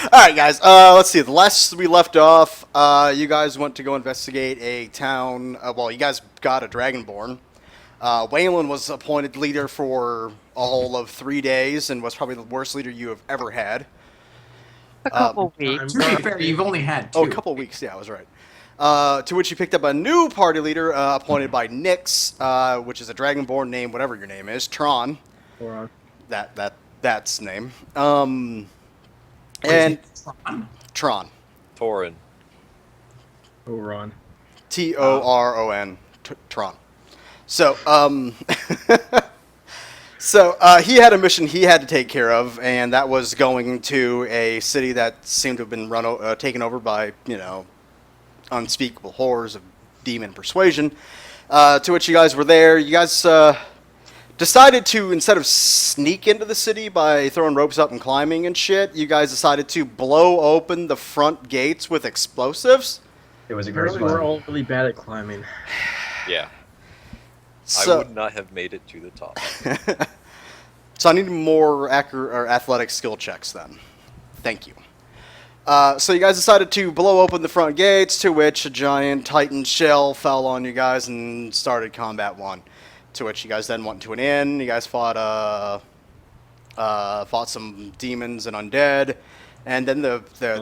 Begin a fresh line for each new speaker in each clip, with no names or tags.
All right, guys. Let's see. The last we left off, you guys went to go investigate a town. Well, you guys got a dragonborn. Waylon was appointed leader for a whole of 3 days and was probably the worst leader you have ever had.
A couple weeks.
To be fair, you've only had two.
Oh, a couple of weeks. Yeah, I was right. To which you picked up a new party leader appointed by Nyx, which is a dragonborn name, whatever your name is, Tron.
Or
That's name.
What is
And
it? Tron?
Tron.
Torin.
Oron.
Toron. Tron. So, he had a mission he had to take care of, and that was going to a city that seemed to have been taken over by, unspeakable horrors of demon persuasion. To which you guys were there. You guys decided to, instead of sneak into the city by throwing ropes up and climbing and shit, you guys decided to blow open the front gates with explosives.
It was a great
Apparently, we're
plan.
all really bad at climbing.
Yeah. I
So,
would not have made it to the top.
so I need more accurate or athletic skill checks then. Thank you. So you guys decided to blow open the front gates, to which a giant titan shell fell on you guys and started combat one. To which you guys then went to an inn. You guys fought some demons and undead, and then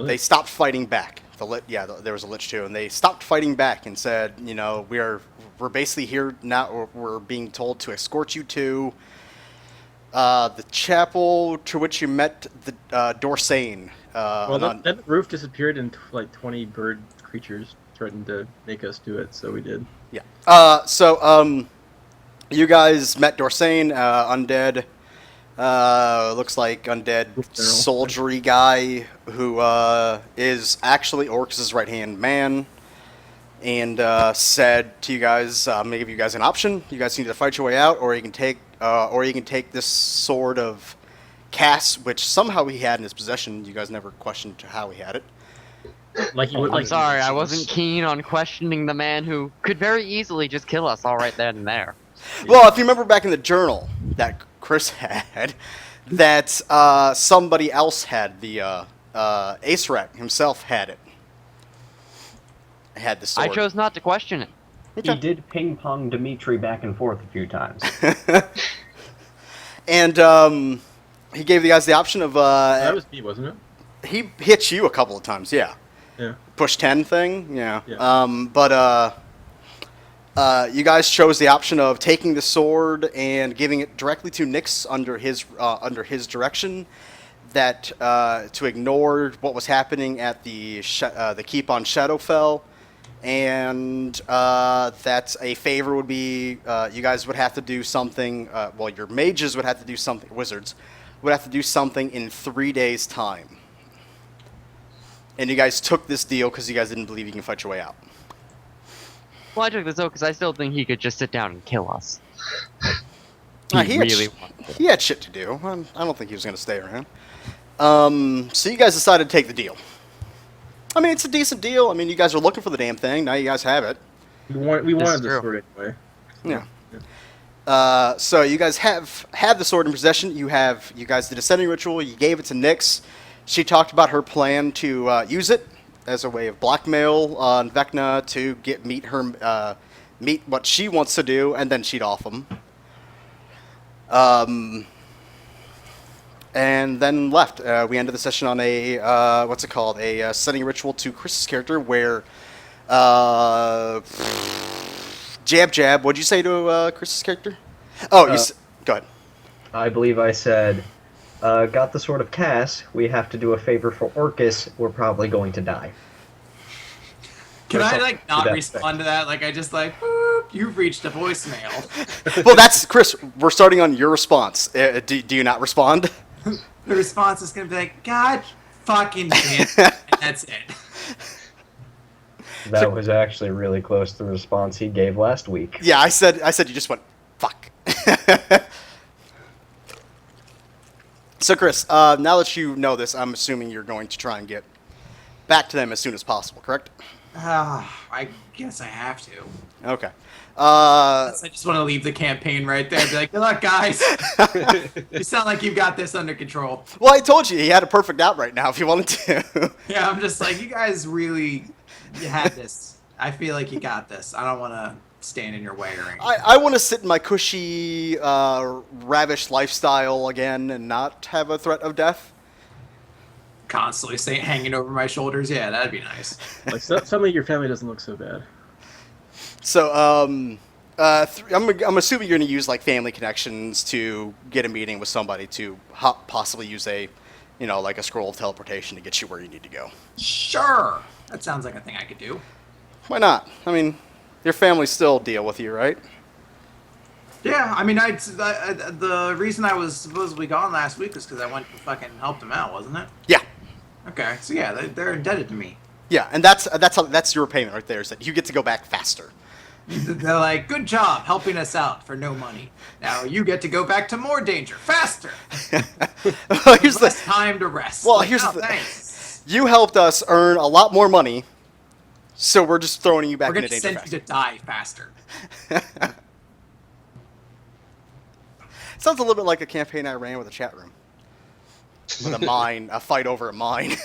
they stopped fighting back. There was a lich too, and they stopped fighting back and said, we're basically here now. We're being told to escort you to the chapel to which you met the Dorsane.
That roof disappeared and like 20 bird creatures threatened to make us do it, so we did.
Yeah. You guys met Dorsane, undead. Looks like undead soldiery guy who is actually Orcus' right-hand man, and said to you guys, "I'm gonna give you guys an option. You guys need to fight your way out, or you can take this sword of Cass, which somehow he had in his possession. You guys never questioned how he had it.
Like you would.
I'm sorry, I wasn't keen on questioning the man who could very easily just kill us all right then and there.
Well, if you remember back in the journal that Chris had, that somebody else had the Acerak himself had it. Had the sword.
I chose not to question it.
He did ping pong Dimitri back and forth a few times.
And he gave the guys the option of
That was me, wasn't it?
he hit you a couple of times, yeah.
Yeah.
Push 10 thing, yeah.
Yeah.
You guys chose the option of taking the sword and giving it directly to Nyx under his direction. That to ignore what was happening at the keep on Shadowfell, and that a favor would be you guys would have to do something. Your mages would have to do something. Wizards would have to do something in 3 days' time. And you guys took this deal because you guys didn't believe you can fight your way out.
Well, I took this out because I still think he could just sit down and kill us.
He had shit to do. I don't think he was going to stay around. So you guys decided to take the deal. I mean, it's a decent deal. I mean, you guys are looking for the damn thing. Now you guys have it.
We wanted the
true.
sword anyway.
Yeah. So you guys have the sword in possession. You guys did a sending ritual. You gave it to Nyx. She talked about her plan to use it as a way of blackmail on Vecna to meet what she wants to do, and then she'd off him. And then left. We ended the session on a sending ritual to Chris's character, where Jab. What'd you say to Chris's character? Oh, go ahead.
I believe I said, got the sword of Cass, we have to do a favor for Orcus, we're probably going to die.
Can
Or
I
something
not
to that
respond to that? I just boop, you've reached a voicemail.
Well, that's Chris. We're starting on your response. Do you not respond?
The response is gonna be like, God fucking damn it, and that's it.
That was actually really close to the response he gave last week.
Yeah, I said you just went fuck. So Chris, now that you know this, I'm assuming you're going to try and get back to them as soon as possible, correct?
I guess I have to.
Okay.
I just want to leave the campaign right there. Be like, good luck, guys. You sound like you've got this under control.
Well, I told you he had a perfect out right now if you wanted to.
Yeah, I'm just like, you guys really, you had this. I feel like you got this. I don't want to stand in your way or anything.
I want to sit in my cushy, ravish lifestyle again and not have a threat of death.
Constantly hanging over my shoulders. Yeah, that'd be nice.
Like suddenly your family doesn't look so bad.
So, I'm assuming you're going to use like family connections to get a meeting with somebody to possibly use a, like a scroll of teleportation to get you where you need to go.
Sure. That sounds like a thing I could do.
Why not? I mean, your family still deal with you, right?
Yeah, I mean, the reason I was supposedly gone last week was because I went and fucking helped them out, wasn't it?
Yeah.
Okay, so yeah, they're indebted to me.
Yeah, and that's your payment right there. Is that you get to go back faster.
They're like, good job helping us out for no money. Now you get to go back to more danger faster.
Well, here's
Less
the
time to rest.
Well,
Like,
here's
oh,
the
thanks.
you helped us earn a lot more money, so we're just throwing you back
We're
into
gonna
danger
send you to die faster.
faster. Sounds a little bit like a campaign I ran with a chat room. With a mine, a fight over a mine.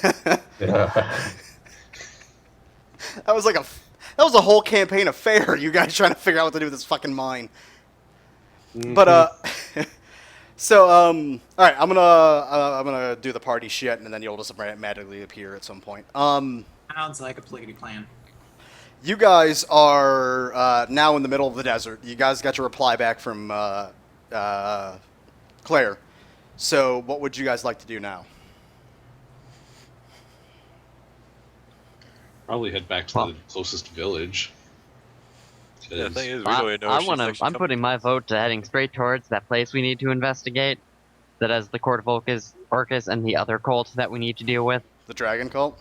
That was a whole campaign affair. You guys trying to figure out what to do with this fucking mine. But so all right, I'm gonna do the party shit, and then you'll just magically appear at some point.
Sounds like a pliggity plan.
You guys are now in the middle of the desert. You guys got your reply back from Claire. So what would you guys like to do now?
Probably head back to the closest village.
Yeah, the
'Cause-
thing is, we don't even know if she's actually
I'm putting my vote to heading straight towards that place we need to investigate. That has the Court of Orcus and the other cult that we need to deal with.
The dragon cult?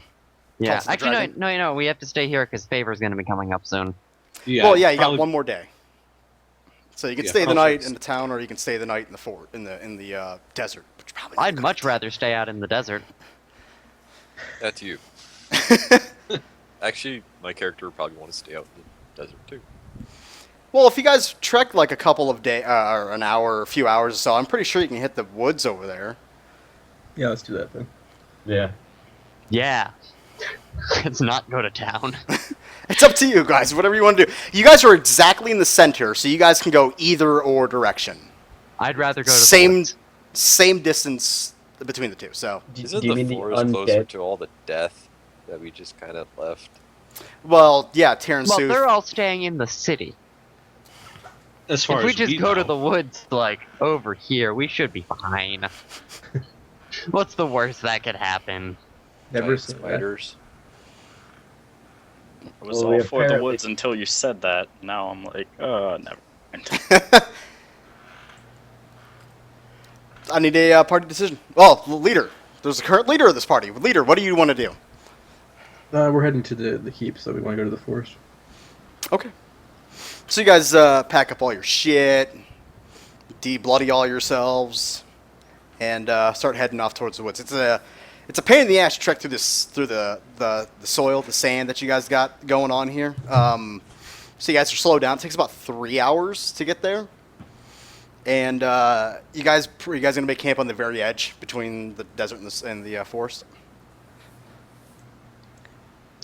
Yeah,
Cults of the
actually,
Dragon?
no, we have to stay here because Favor's going to be coming up soon.
yeah,
Well, yeah, you
probably-
got one more day. So you can
Yeah,
stay the
probably
night
s-
in the town, or you can stay the night in the fort in the desert. Which probably
I'd much rather stay out in the desert.
That's you. Actually, my character would probably want to stay out in the desert too.
Well, if you guys trek like a couple of day or an hour, a few hours or so, I'm pretty sure you can hit the woods over there.
Yeah, let's do that then.
Yeah.
Yeah. Let's not go to town.
It's up to you guys, whatever you want to do. You guys are exactly in the center, so you guys can go either or direction.
I'd rather go to the
Same,
woods.
same distance between the two. So,
Isn't
do you
the
mean
forest
the
closer
undead?
to all the death that we just kind of left?
well, yeah, Terran
Well,
Sooth.
they're all staying in the city.
as far
If we
as
just go to
know.
the woods, like, over here, we should be fine. What's the worst that could happen?
Never
Giant
seen that.
spiders.
I was
Well, we
all for the
apparently-
woods until you said that. Now I'm like, never mind.
I need a party decision. Well, leader. There's a current leader of this party. Leader, what do you want to do?
We're heading to the keep, so we want to go to the forest.
Okay. So you guys pack up all your shit, de-bloody all yourselves, and start heading off towards the woods. It's a pain in the ass to trek through the soil, the sand that you guys got going on here. So you guys are slowed down. It takes about 3 hours to get there, and you guys gonna make camp on the very edge between the desert and the forest,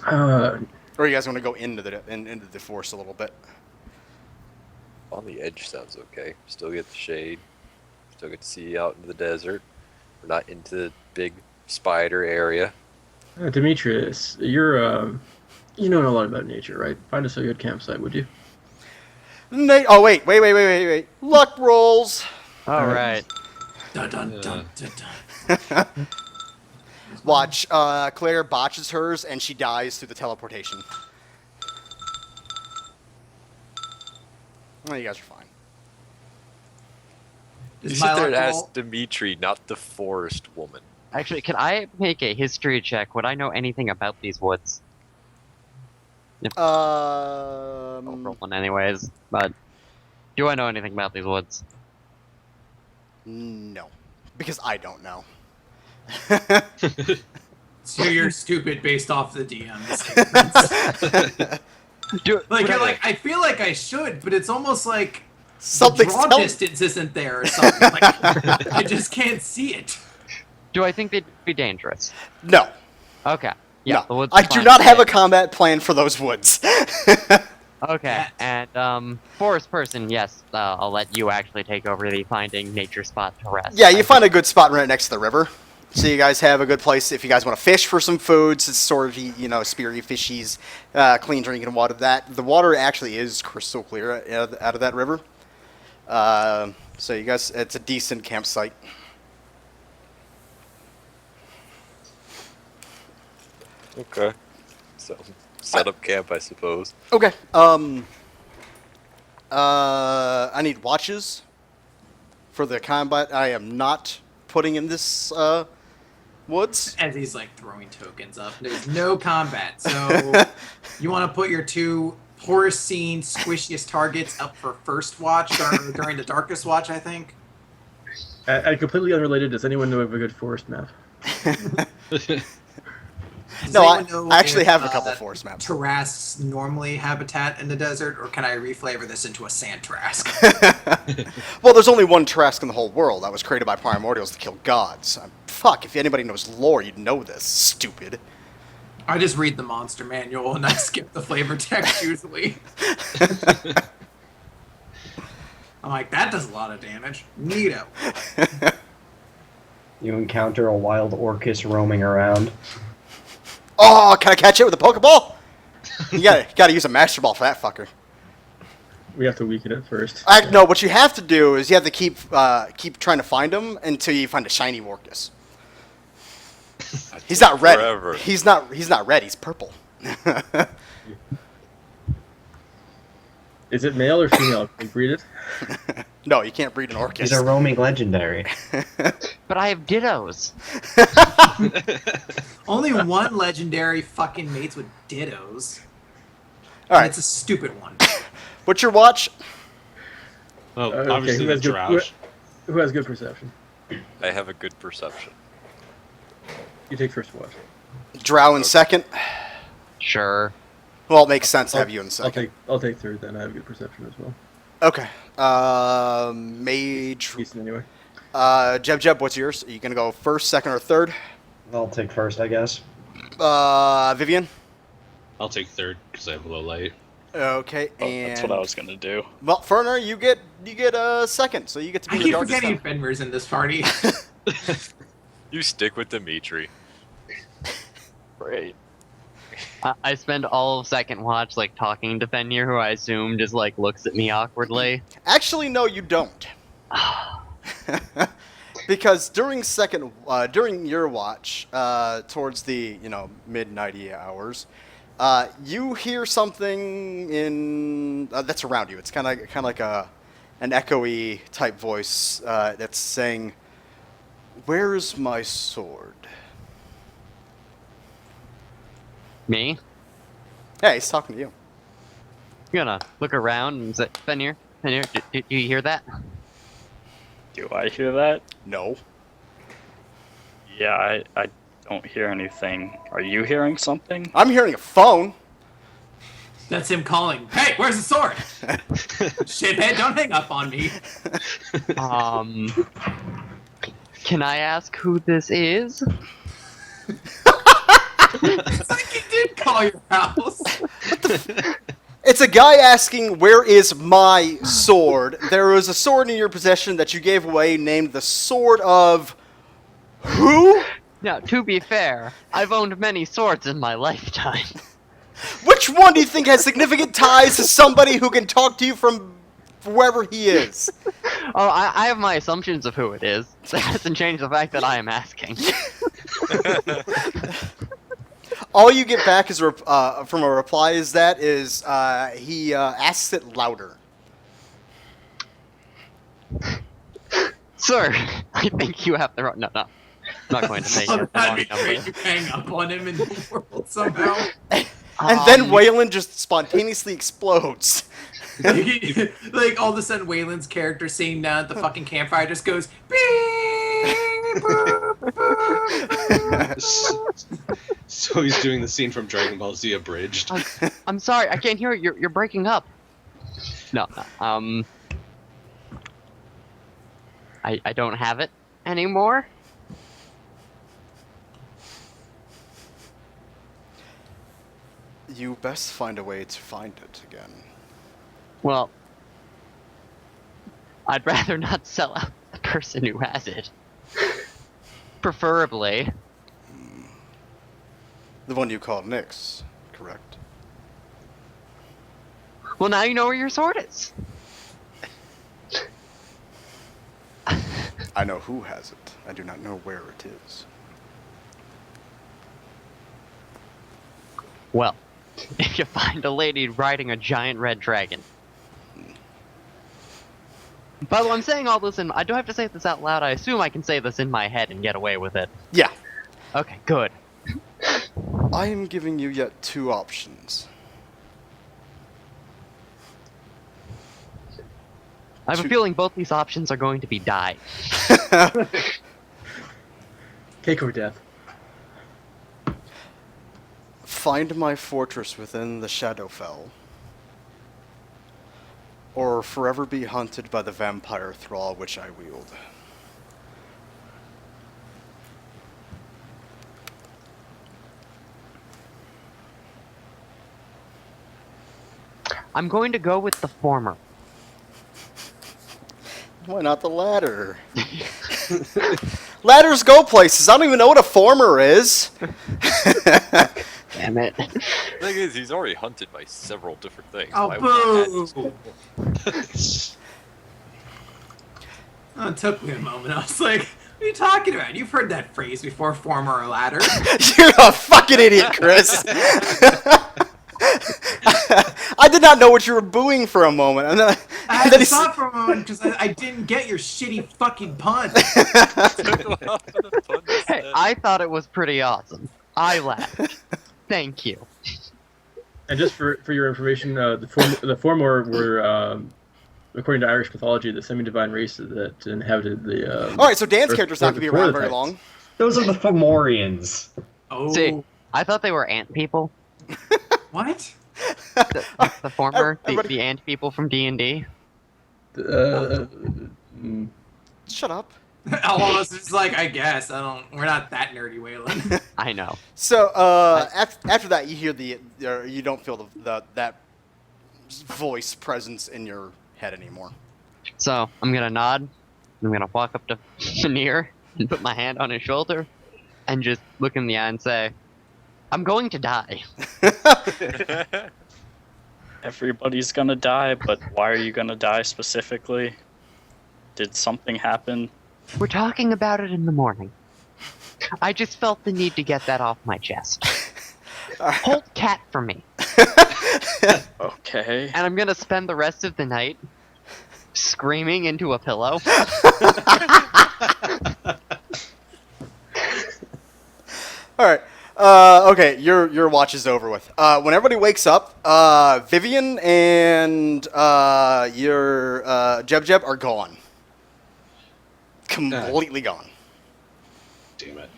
or are you guys want to go into the forest a little bit?
On the edge sounds okay. Still get the shade. Still get to see out into the desert. We're not into the big spider area.
Demetrius, you're you know a lot about nature, right? Find us a good campsite, would you?
Oh wait! Luck rolls.
All right.
Dun, dun,
Yeah.
dun, dun, dun.
Watch. Claire botches hers and she dies through the teleportation. Well, you guys are fine.
You
Is
sit
my
there and
luck
ask
roll-
Dimitri, not the forest woman.
Actually, can I make a history check? Would I know anything about these woods? I'll roll one anyways, but do I know anything about these woods?
No, because I don't know.
So you're stupid based off the DM's. Like you're like, I feel like I should, but it's almost like the draw distance isn't there or something. Like I just can't see it.
Do I think they'd be dangerous?
No.
Okay. Yeah. The
No.
woods
I
are
do
fine.
not have a combat plan for those woods.
Okay. And forest person, yes. I'll let you actually take over the finding nature spot to rest.
Yeah, you find a good spot right next to the river. So you guys have a good place if you guys want to fish for some foods. It's sort of, speary, fishies, clean drinking water. The water actually is crystal clear out of that river. So you guys, it's a decent campsite.
Okay. So set up camp, I suppose.
Okay. I need watches for the combat. I am not putting in this woods.
As he's like throwing tokens up. There's no combat, so you want to put your two poorest seen, squishiest targets up for first watch during the darkest watch, I think.
And completely unrelated, does anyone know of a good forest map?
Does
No,
anyone know
I actually
if,
have a couple forest maps.
Tarrasques normally habitat in the desert, or can I reflavor this into a sand Tarrasque?
Well, there's only one Tarrasque in the whole world that was created by primordials to kill gods. Fuck, if anybody knows lore, you'd know this. Stupid.
I just read the monster manual and I skip the flavor text usually. I'm like, that does a lot of damage. Neato.
You encounter a wild Orcus roaming around.
Oh, can I catch it with a Pokeball? You gotta use a Master Ball for that fucker.
We have to weaken it first.
No, what you have to do is you have to keep trying to find him until you find a shiny Orcus. He's not red.
Forever.
He's not red. He's purple.
Is it male or female? Can we breed it?
No, you can't breed an Orcus.
He's a roaming legendary.
But I have dittos.
Only one legendary fucking mates with dittos.
All
And
right.
it's a stupid one.
What's your watch?
Well,
Okay,
obviously
who
the
has good-
Drought.
Who has good perception?
I have a good perception.
You take first watch.
Drow in second.
Sure.
Well, it makes sense to have you in second.
I'll take third then. I have good perception as well.
Okay. Mage.
Decent anyway.
Jeb, what's yours? Are you gonna go first, second, or third?
I'll take first, I guess.
Vivian.
I'll take third because I have low light.
Okay,
Oh,
and
that's what I was gonna do.
well, Ferner, you get second, so you get to be
I
the
keep
darkest
forgetting
then.
Fenrir's in this party.
You stick with Dimitri.
Great.
I spend all of second watch like talking to Fenrir, who I assume just like looks at me awkwardly.
Actually, no, you don't. Because during your watch, towards the mid-90 hours, you hear something in that's around you. It's kind of like an echoey type voice that's saying, "Where's my sword?"
Me?
Hey, he's talking to you.
I'm gonna look around and say, Fenrir, do you hear that?
Do I hear that?
No.
Yeah, I don't hear anything. Are you hearing something?
I'm hearing a phone.
That's him calling. Hey, where's the sword? Shithead, don't hang up on me.
Can I ask who this is?
It's like he did call your house.
It's a guy asking, "Where is my sword?" There was a sword in your possession that you gave away named the Sword of... Who?
Now, to be fair, I've owned many swords in my lifetime.
Which one do you think has significant ties to somebody who can talk to you from wherever he is?
Oh, I have my assumptions of who it is. That doesn't change the fact that I am asking.
All you get back is from a reply is he asks it louder.
Sir, I think you have the wrong... No. I'm not going to say you
Oh,
have the
that'd
wrong
be great.
number.
You hang up on him in the world somehow.
And then Waylon just spontaneously explodes.
Like all of a sudden, Waylon's character sitting down at the fucking campfire just goes. "Beep, boop, boop, boop."
So he's doing the scene from Dragon Ball Z abridged.
I'm sorry, I can't hear you. You're breaking up. No, I don't have it anymore.
You best find a way to find it again.
Well, I'd rather not sell out the person who has it. Preferably.
The one you called Nyx, correct?
Well, now you know where your sword is.
I know who has it. I do not know where it is.
Well, if you find a lady riding a giant red dragon. By the way, I'm saying all this I do have to say this out loud. I assume I can say this in my head and get away with it.
Yeah.
Okay, good.
I am giving you yet 2 options.
I have a feeling both these options are going to be die.
Cake or death.
Find my fortress within the Shadowfell, or forever be hunted by the vampire thrall which I wield.
I'm going to go with the former.
Why not the latter? Ladders go places. I don't even know what a former is.
Damn it.
The thing is, he's already hunted by several different things.
Oh,
Why would that
boo!
add to-
Oh, it took me a moment. I was like, what are you talking about? You've heard that phrase before, former or ladder.
You're a fucking idiot, Chris. I did not know what you were booing for a moment. And then,
I had to stop for a moment because I didn't get your shitty fucking pun.
Hey, I thought it was pretty awesome. I laughed. Thank you.
And just for your information, the Formor were, according to Irish mythology, the semi-divine race that inhabited the.
All right, so Dan's
Earth
character's not going to be
before
around
the
very
Titans.
long.
Those are the Fomorians.
Oh,
See, I thought they were ant people.
what?
The former,
Everybody-
the ant people from D&D.
Shut up.
Almost just like, I guess. We're not that nerdy, Waylon.
I know.
So after that, you hear you don't feel that voice presence in your head anymore.
So, I'm gonna nod. I'm gonna walk up to Veneer and put my hand on his shoulder and just look in the eye and say, I'm going to die.
Everybody's gonna die, but why are you gonna die specifically? Did something happen?
We're talking about it in the morning. I just felt the need to get that off my chest. Hold cat for me.
Okay.
And I'm gonna spend the rest of the night screaming into a pillow.
All right. Okay, your watch is over with. When everybody wakes up, Vivian and your Jeb are gone. Completely gone.
Damn it.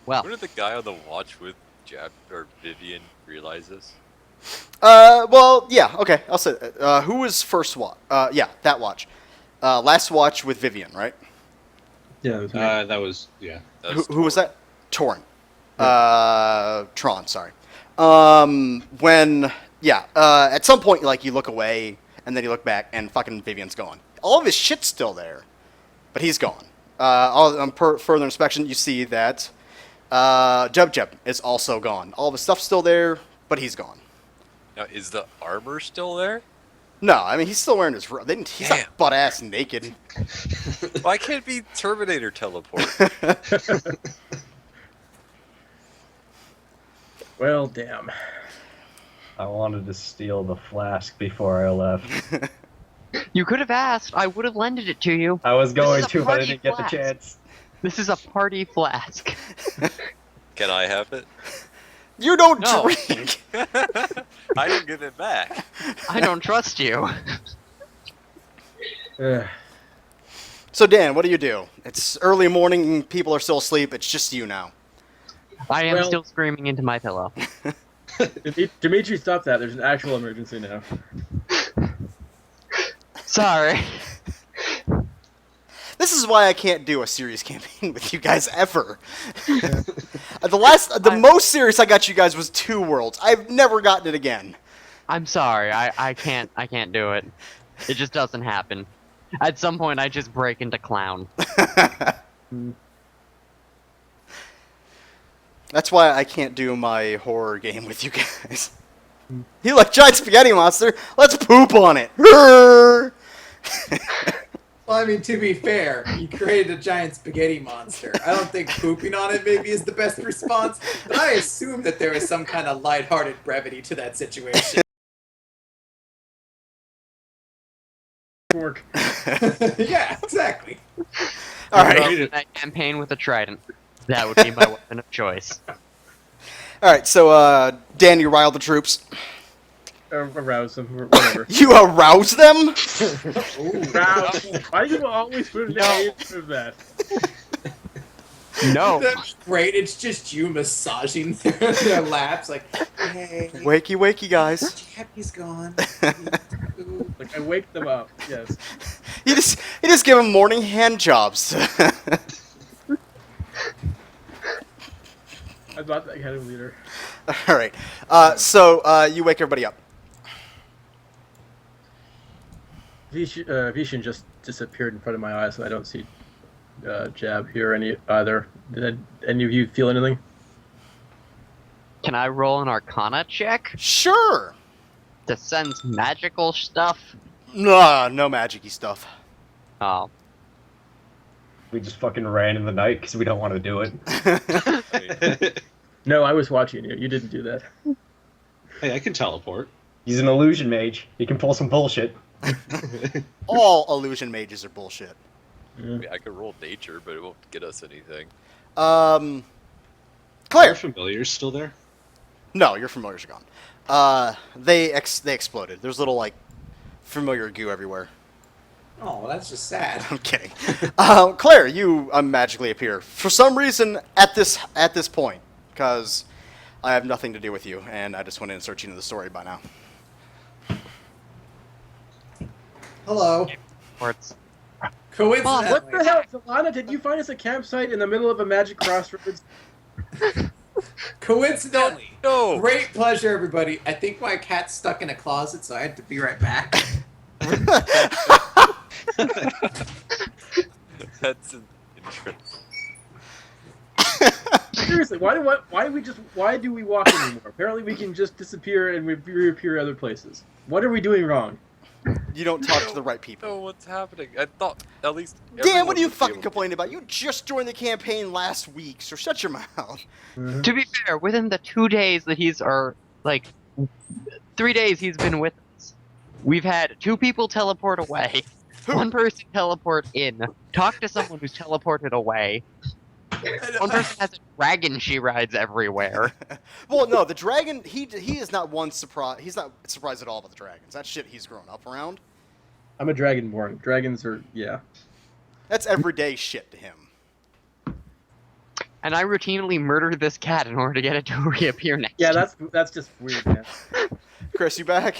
Well,
When did the guy on the watch with Jab or Vivian realize this?
Well, yeah. Okay, I'll say. Who was first watch? Yeah, that watch. Last watch with Vivian, right?
Yeah, it was me.
That was, yeah.
Who was that? Torrent. Tron, sorry. At some point, like, you look away, and then you look back, and fucking Vivian's gone. All of his shit's still there, but he's gone. On further inspection, you see that Jeb is also gone. All of his stuff's still there, but he's gone.
Now, is the armor still there?
No, I mean, he's still wearing his... He's
Damn.
not butt-ass naked.
Why can't it be Terminator teleport?
Well, damn.
I wanted to steal the flask before I left.
you could have asked. I would have lended it to you.
I was going
is a
to, but I
party
didn't get the
flask.
chance.
This is a party flask.
Can I have it?
You don't
No.
drink!
I didn't give it back.
I don't trust you.
So, Dan, what do? It's early morning, people are still asleep, it's just you now.
I am
Well-
still screaming into my pillow.
Dimitri, stop that. There's an actual emergency now.
Sorry.
This is why I can't do a serious campaign with you guys ever. The most serious I got you guys was 2 worlds. I've never gotten it again.
I'm sorry. I can't do it. It just doesn't happen. At some point, I just break into clown.
That's why I can't do my horror game with you guys. You like giant spaghetti monster? Let's poop on it.
Well, I mean, to be fair, you created a giant spaghetti monster. I don't think pooping on it maybe is the best response, but I assume that there is some kind of lighthearted brevity to that situation.
Work.
Yeah, exactly.
All
I'll
right.
open that campaign with a trident. That would be my weapon of choice.
All right. So, Dan, you rile the troops.
Arouse them, or whatever.
You arouse them?
Arouse. Why do you always put an A in that?
No.
That's great. It's just you massaging their laps, like, hey,
Wakey, wakey, guys.
Happy's gone.
Like I wake them up. Yes.
You just give them morning hand jobs.
I'm not that kind of leader.
All right. So you wake everybody up.
Vishen just disappeared in front of my eyes, so I don't see Jab here either. Did any of you feel anything?
Can I roll an Arcana check
Sure.
to sense magical stuff?
Nah, no magic-y stuff.
Oh.
We just fucking ran in the night because we don't want to do it.
No, I was watching you. You didn't do that.
Hey, I can teleport.
He's an illusion mage. He can pull some bullshit.
All illusion mages are bullshit.
I mean, I could roll nature, but it won't get us anything.
Are
Claire.
familiars still there?
No, your familiars are gone. They exploded. There's little like familiar goo everywhere.
Oh, well, that's just sad.
I'm kidding. Claire, you magically appear for some reason at this point, because I have nothing to do with you, and I just went in searching into the story by now.
Hello.
Ports.
Coincidentally,
What the hell, Zalana? Did you find us a campsite in the middle of a magic crossroads?
Coincidentally.
No!
Great pleasure, everybody. I think my cat's stuck in a closet, so I have to be right back.
That's an interesting.
Seriously, why do we walk anymore? Apparently we can just disappear and we reappear other places. What are we doing wrong?
You don't talk to the right people.
No, what's happening? I thought at least.
Dan, what
everyone
are you
would be
fucking
able to-
complaining about? You just joined the campaign last week, so shut your mouth.
To be fair, within the 2 days that he's, or like 3 days he's been with us, we've had 2 people teleport away, 1 person teleport in, talk to someone who's teleported away. 1 person has a dragon she rides everywhere.
Well, no, the dragon. He is not one surprise. He's not surprised at all about the dragons. That shit he's grown up around.
I'm a dragonborn. Dragons are, yeah.
That's everyday shit to him.
And I routinely murder this cat in order to get it to reappear next.
Yeah,
to
that's just weird, man.
Chris, you back?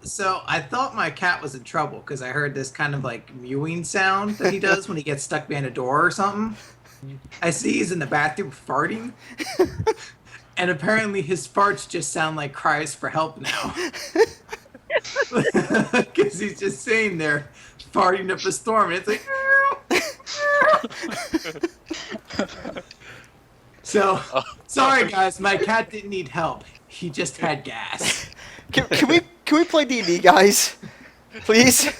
So I thought my cat was in trouble because I heard this kind of like mewing sound that he does when he gets stuck behind a door or something. I see he's in the bathroom farting. And apparently his farts just sound like cries for help now. Because he's just sitting there farting up a storm. And it's like... So, sorry guys, my cat didn't need help. He just had gas.
Can we play D&D, guys? Please.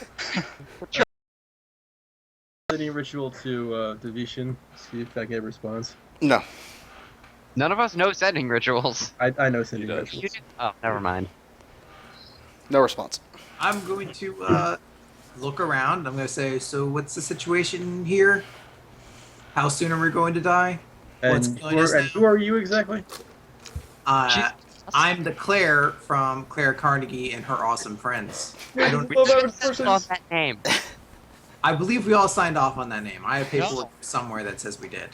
Any ritual to Vishen? See if I get a response.
No.
None of us know sending rituals.
I know sending
He does.
You
rituals.
did- Oh, never mind.
No response.
I'm going to look around. I'm going to say, so what's the situation here? How soon are we going to die? What's
And,
killing us now?
who are you exactly?
I'm the Claire from Claire Carnegie and her awesome friends. I don't.
We just on that name.
I believe we all signed off on that name. I have paperwork somewhere that says we did.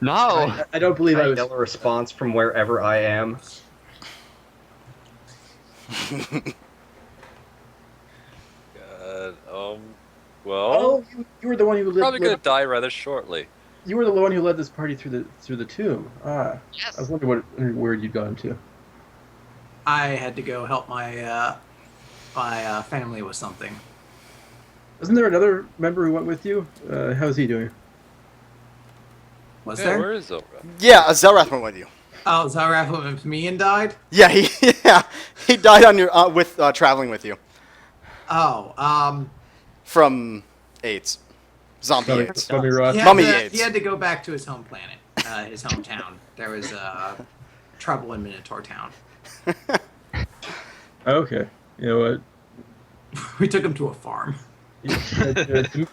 No.
I don't believe I
I
was.
yell a response from wherever I am.
God,
Oh,
well,
you were the one who
probably gonna
led.
die rather shortly.
You were the one who led this party through the tomb. Ah,
Yes.
I was wondering where you'd gone to.
I had to go help my family with something.
Wasn't there another member who went with you? How's he doing?
Was
Yeah,
there?
where is Zora?
Yeah, Zelrath went with you.
Oh, Zaraf went with me and died?
Yeah, he died on your with traveling with you
Oh,
from AIDS, zombie
Mummy,
AIDS.
Mummy Roth.
Mummy AIDS.
he had to go back to his home planet, his hometown. There was trouble in Minotaur Town.
Okay. You know what?
We took him to a farm.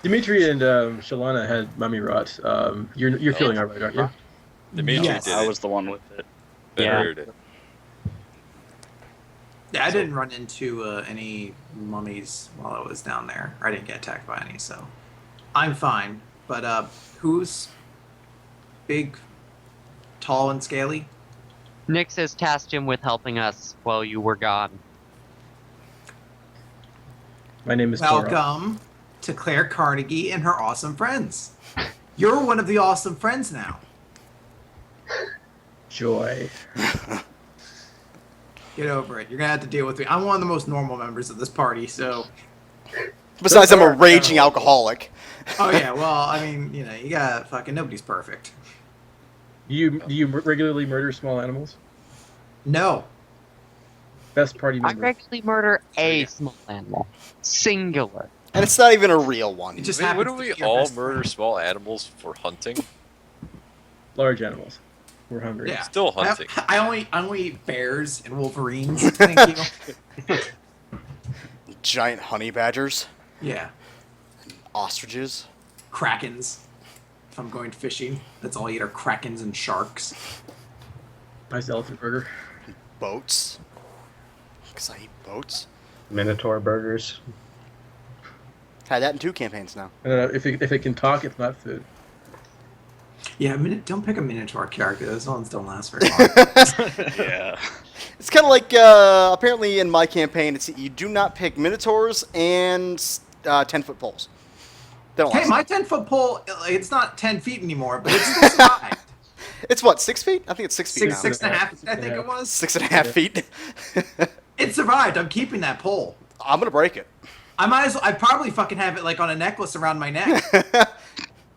Dimitri and Shalana had mummy rot. You're feeling alright, aren't you?
Dimitri
Yes.
did
I
it.
was the one with it.
Yeah.
Better it.
Yeah, I didn't run into any mummies while I was down there. I didn't get attacked by any, so I'm fine. But who's big, tall, and scaly?
Nyx has tasked him with helping us while you were gone.
My name is Torah.
Welcome to Claire Carnegie and her awesome friends. You're one of the awesome friends now.
Joy.
Get over it. You're gonna have to deal with me. I'm one of the most normal members of this party, so.
Besides, I'm a raging alcoholic.
Oh yeah, well, I mean, you know, you got fucking nobody's perfect.
Do you regularly murder small animals?
No.
Best party
I
member.
regularly murder a small animal. Singular.
And it's not even a real one.
It just
Wait,
happens
wouldn't
to
we
be your
all
best
murder
friend.
small animals for hunting?
Large animals. We're hungry.
Yeah.
Still hunting.
I only eat bears and wolverines. Thank you.
Giant honey badgers,
Yeah.
ostriches.
Krakens. If I'm going fishing, that's all I eat are krakens and sharks.
Nice elephant burger.
Boats. Because I eat boats.
Minotaur burgers.
Had that in 2 campaigns now.
If it can talk, it's not food.
Yeah, don't pick a Minotaur character. Those ones don't last very long.
Yeah.
It's kind of like, apparently in my campaign, it's you do not pick minotaurs and 10-foot poles. They don't
Hey,
last.
my 10-foot pole, it's not 10 feet anymore, but it's still survived.
It's what, 6 feet? I think it's 6 feet now.
Six and a half, I think it was.
6.5 feet.
It survived. I'm keeping that pole.
I'm gonna break it.
I might as well, I'd probably fucking have it like on a necklace around my neck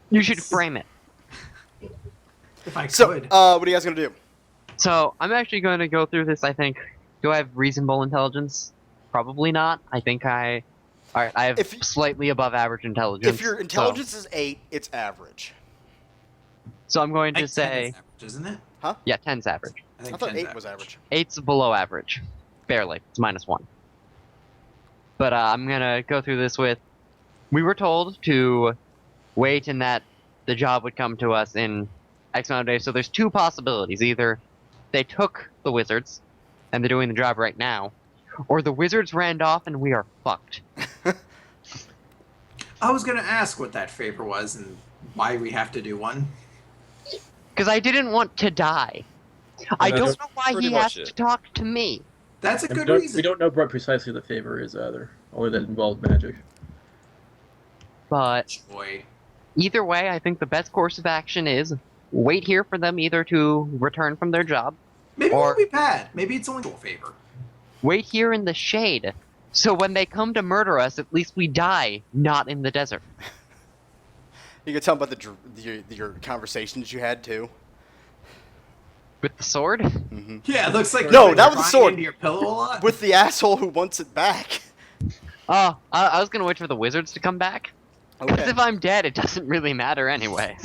You should frame it.
if I
So,
could.
what are you guys gonna do?
So, I'm actually going to go through this, I think. Do I have reasonable intelligence? Probably not. I think I have
If-
slightly above average intelligence.
If your intelligence is 8, it's average.
So I'm going
I
to
think 10
say,
is average, isn't it?
yeah, 10's average.
I
I
think
thought
10's
8 was average.
8's below average. Barely. It's -1. But I'm going to go through this with, we were told to wait and that the job would come to us in X amount of days. So there's 2 possibilities. Either they took the wizards and they're doing the job right now, or the wizards ran off and we are fucked.
I was gonna ask what that favor was and why we have to do one.
Because I didn't want to die. I
Yeah,
don't
that's
know why
pretty
he
much
has
it.
to talk to me.
That's a
And
good
we
reason.
don't know what precisely the favor is either. Only that it involved magic.
But
Boy.
either way, I think the best course of action is wait here for them either to return from their job,
Maybe it
Or-
won't be bad. Maybe it's only a favor.
wait here in the shade. So when they come to murder us, at least we die, not in the desert.
You can tell them about your conversations you had too.
With the sword?
Hmm.
Yeah, it looks like
No,
you're
that was the
crying
sword.
into your pillow a lot.
With the asshole who wants it back.
Oh, I was gonna wait for the wizards to come back. Because
Okay.
if I'm dead, it doesn't really matter anyway.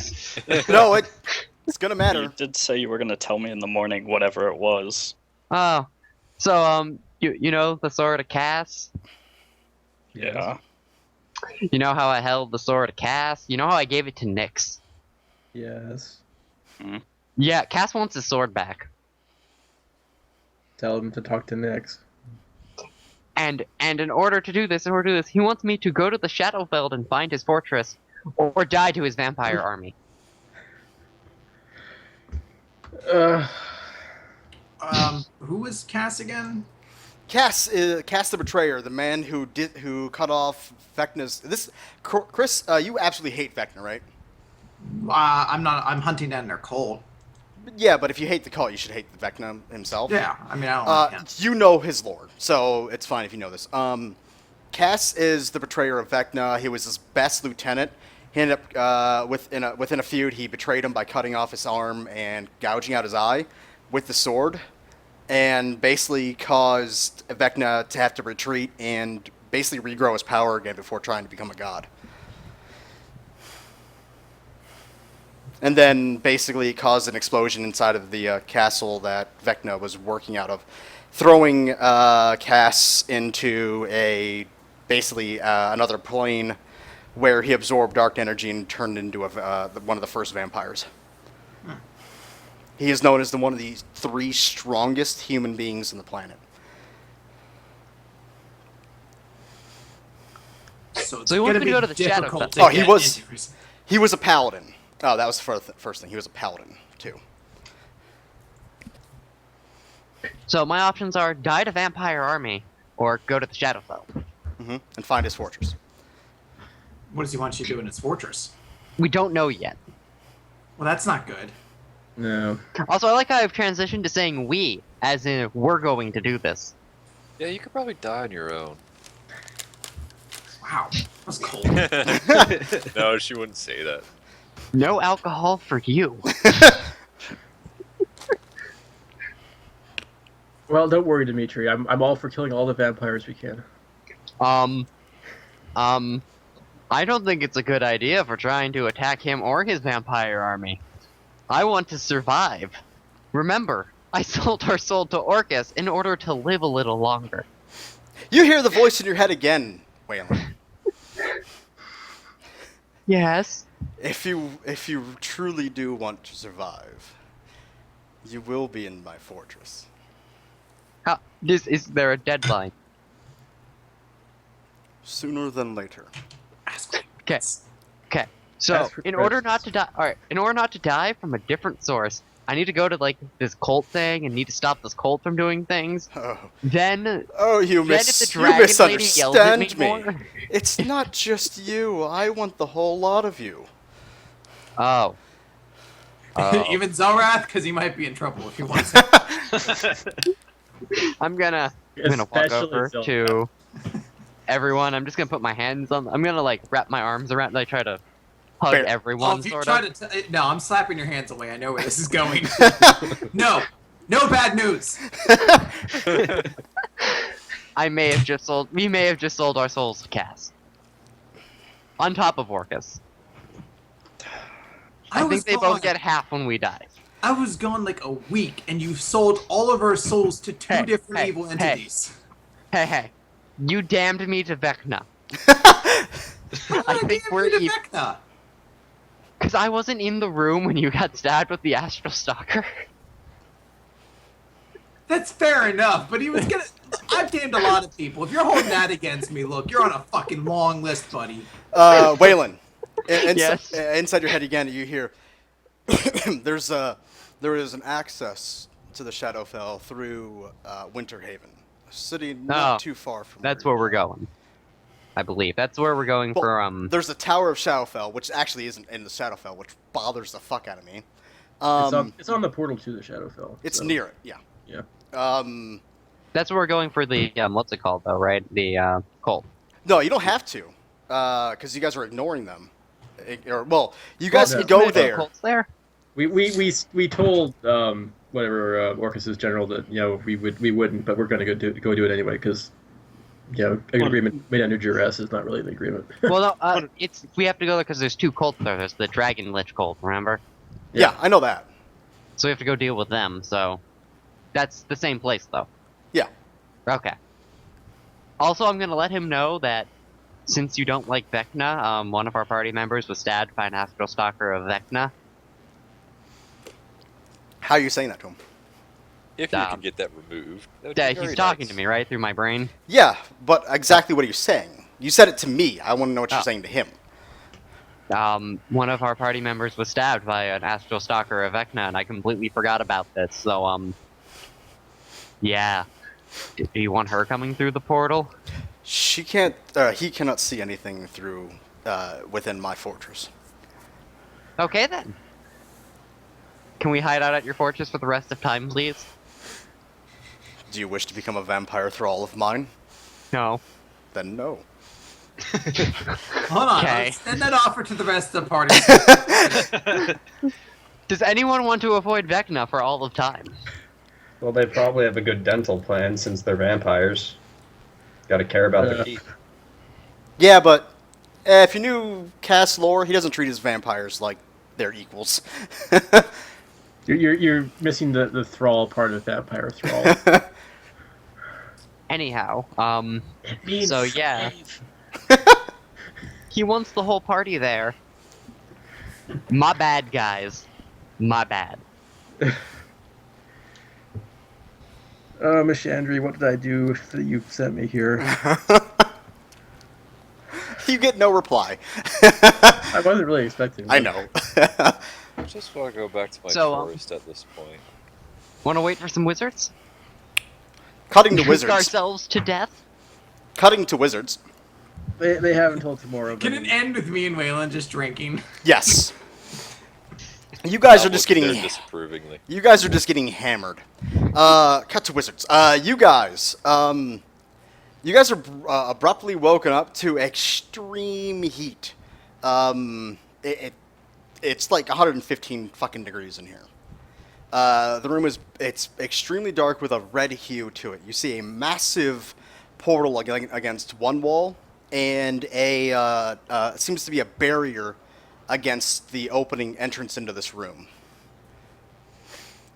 No, it's gonna
You
matter.
did say you were going to tell me in the morning whatever it was.
Oh, so you know the sword of Cass?
Yeah.
You know how I held the sword of Cass? You know how I gave it to Nyx?
Yes.
Yeah, Cass wants his sword back.
Tell him to talk to Nyx.
And in order to do this, he wants me to go to the Shadowfeld and find his fortress, or die to his vampire army.
Who was Cass again?
Cass the Betrayer, the man who cut off Vecna's. Chris, you absolutely hate Vecna, right?
I'm not. I'm hunting down their cult.
Yeah, but if you hate the cult, you should hate the Vecna himself.
Yeah, I mean, I don't like him.
You know his lore, so it's fine if you know this. Cass is the betrayer of Vecna. He was his best lieutenant. He ended up within a feud. He betrayed him by cutting off his arm and gouging out his eye with the sword, and basically caused Vecna to have to retreat and basically regrow his power again before trying to become a god. And then basically caused an explosion inside of the castle that Vecna was working out of, throwing Cass into another plane where he absorbed dark energy and turned into one of the first vampires. He is known as one of the 3 strongest human beings on the planet.
So
So he wants me to go to the Shadow
difficult
Fell.
to
Oh,
get into.
he was a paladin. Oh, that was the first thing. He was a paladin, too.
So my options are die to vampire army or go to the Shadowfell.
And find his fortress.
What does he want you to do in his fortress?
We don't know yet.
Well, that's not good.
No.
Also, I like how I've transitioned to saying we, as in we're going to do this.
Yeah, you could probably die on your own.
Wow, that was cold.
No, she wouldn't say that.
No alcohol for you.
Well, don't worry, Dimitri. I'm all for killing all the vampires we can.
I don't think it's a good idea for trying to attack him or his vampire army. I want to survive. Remember, I sold our soul to Orcus in order to live a little longer.
You hear the voice in your head again, Waylon.
Yes.
If you truly do want to survive, you will be in my fortress.
How, is there a deadline?
Sooner than later.
Ask me.
Okay. Okay. So,
Ask for
in order
questions.
not to die, all right. In order not to die from a different source, I need to go to like this cult thing and need to stop this cult from doing things. Then,
You,
then if the
you
dragon lady yells at
misunderstand
me
me.
more.
It's not just you. I want the whole lot of you.
Oh. Oh.
Even Zorath, because he might be in trouble if he wants it.
I'm gonna walk
Especially
over
Zelda.
to everyone. I'm just gonna put my hands on. I'm gonna like wrap my arms around. Like try to hug
Fair.
Oh,
everyone.
if you
Sort
try
of.
to no, I'm slapping your hands away. I know where this is going. No bad news.
We may have just sold our souls to Cass. On top of Orcus. I
was
think they
gone-
both get half when we die.
I was gone like a week, and you sold all of our souls to two
Hey,
different
hey,
evil
hey.
entities.
Hey, you damned me to Vecna.
I
think we're even.
Vecna.
Because I wasn't in the room when you got stabbed with the Astral Stalker.
That's fair enough, but he was gonna. I've damned a lot of people. If you're holding that against me, look, you're on a fucking long list, buddy.
Waylon,
Yes?
inside your head again, you hear there is an access to the Shadowfell through Winterhaven, a city not
Oh,
too far from.
That's where we're going. I believe. That's where we're going
Well,
for,
There's the Tower of Shadowfell, which actually isn't in the Shadowfell, which bothers the fuck out of me.
It's on the portal to the Shadowfell.
It's
so-
near it, yeah.
Yeah.
That's where we're going for the, what's it called, though, right? The, cult.
No, you don't have to, because you guys are ignoring them. You guys
no.
can go
Isn't there no
there.
cults there?
We told Orcus's general that we wouldn't, but we're gonna go do it anyway because an agreement made under duress is not really an agreement.
Well, no, we have to go there because there's 2 cults there. There's the Dragon Lich cult, remember?
Yeah, I know that.
So we have to go deal with them, so... That's the same place, though.
Yeah.
Okay. Also, I'm gonna let him know that since you don't like Vecna, one of our party members was stabbed by an Astral Stalker of Vecna.
How are you saying that to him?
If you can get that removed. that would be
Yeah,
very
he's talking
nice.
to me, right? Through my brain?
Yeah, but exactly what are you saying? You said it to me. I want to know what you're
Oh.
saying to him.
one of our party members was stabbed by an astral stalker of Vecna, and I completely forgot about this. So, yeah. Do you want her coming through the portal?
She can't. He cannot see anything through within my fortress.
Okay then. Can we hide out at your fortress for the rest of time, please?
Do you wish to become a vampire thrall of mine?
No.
Then no.
Hold on.
Okay.
Let's send that offer to the rest of the party.
Does anyone want to avoid Vecna for all of time?
Well, they probably have a good dental plan since they're vampires. Gotta care about their teeth.
Yeah, but if you knew Cass lore, he doesn't treat his vampires like they're equals.
You're missing the thrall part of vampire thrall.
Anyhow, so yeah. He wants the whole party there. My bad, guys. My bad.
Miss Chandri, what did I do that you sent me here?
You get no reply.
I wasn't really expecting
I
that.
know.
I just want to go back to my
So,
forest at this point.
Want to wait for some wizards?
Cutting to
Drink
wizards.
ourselves to death?
Cutting to wizards.
They have until tomorrow.
Can it end with me and Waylon just drinking?
Yes. You guys
I'll
are just
look
getting.
there disapprovingly.
You guys are just getting hammered. Cut to wizards. You guys are abruptly woken up to extreme heat. It's like 115 fucking degrees in here. The room it's extremely dark with a red hue to it. You see a massive portal against one wall, and it seems to be a barrier against the opening entrance into this room.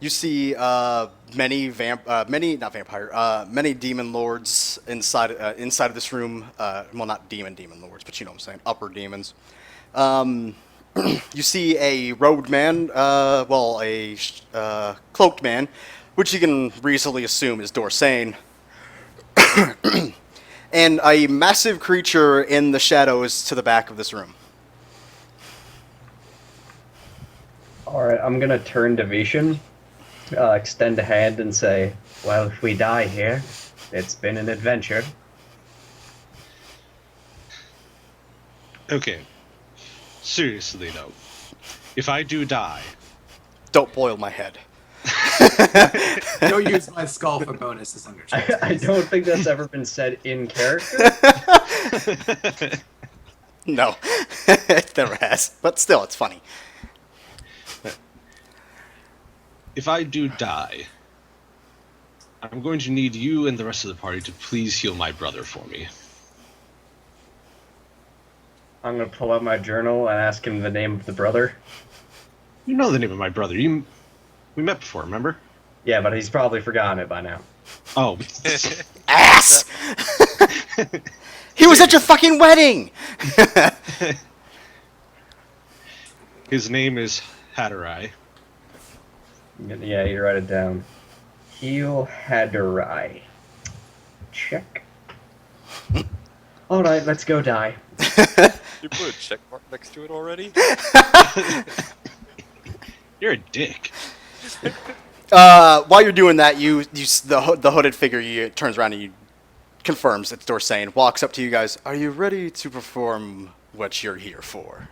You see many demon lords inside of this room. Well, not demon lords, but you know what I'm saying, upper demons. You see a robed man, a cloaked man, which you can reasonably assume is Dorsane, and a massive creature in the shadows to the back of this room.
Alright, I'm gonna turn to Vishen, extend a hand and say, well, if we die here, it's been an adventure.
Okay. Seriously, though. If I do die,
Don't boil my head.
Don't use my skull for bonuses on your chest.
I don't think that's ever been said in character.
No, it never has. But still, it's funny.
if I do die, I'm going to need you and the rest of the party to please heal my brother for me.
I'm gonna pull out my journal and ask him the name of the brother.
You know the name of my brother. We met before, remember?
Yeah, but he's probably forgotten it by now.
Oh,
Ass! He was at your fucking wedding!
his name is Hatterai.
Yeah, you write it down. Heal Hadorai. Check. Alright, let's go die.
You put a check mark next to it already?
You're a dick.
While you're doing that, the hooded figure turns around and confirms it's Dorsane, walks up to you guys. Are you ready to perform what you're here for?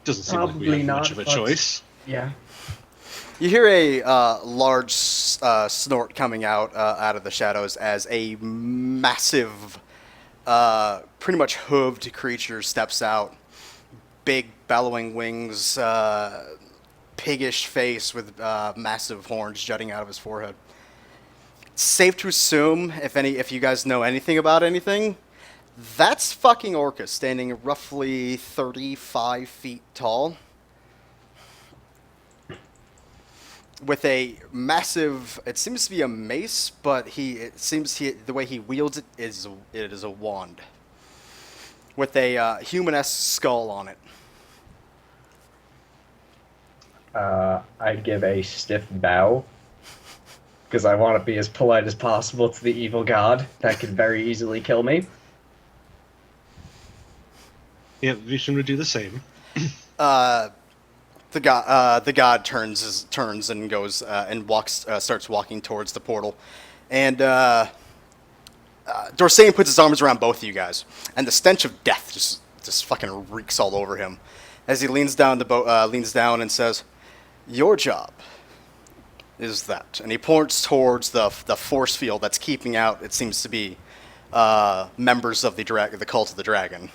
Doesn't seem
Probably
like we have
not,
much of a
but-
choice.
Yeah.
You hear a large snort coming out of the shadows as a massive, pretty much hooved creature steps out. Big bellowing wings, piggish face with massive horns jutting out of his forehead. It's safe to assume, if you guys know anything about anything, that's fucking Orcus, standing roughly 35 feet tall. With a massive, it seems to be a mace, but the way he wields it is a wand with a human-esque skull on it.
I'd give a stiff bow, because I want to be as polite as possible to the evil god that could very easily kill me.
Yeah, Vishen would do the same.
The god turns and goes and starts walking towards the portal, and Dorsane puts his arms around both of you guys, and the stench of death just fucking reeks all over him, as he leans down and says, "Your job is that," and he points towards the force field that's keeping out, it seems to be, members of the cult of the dragon.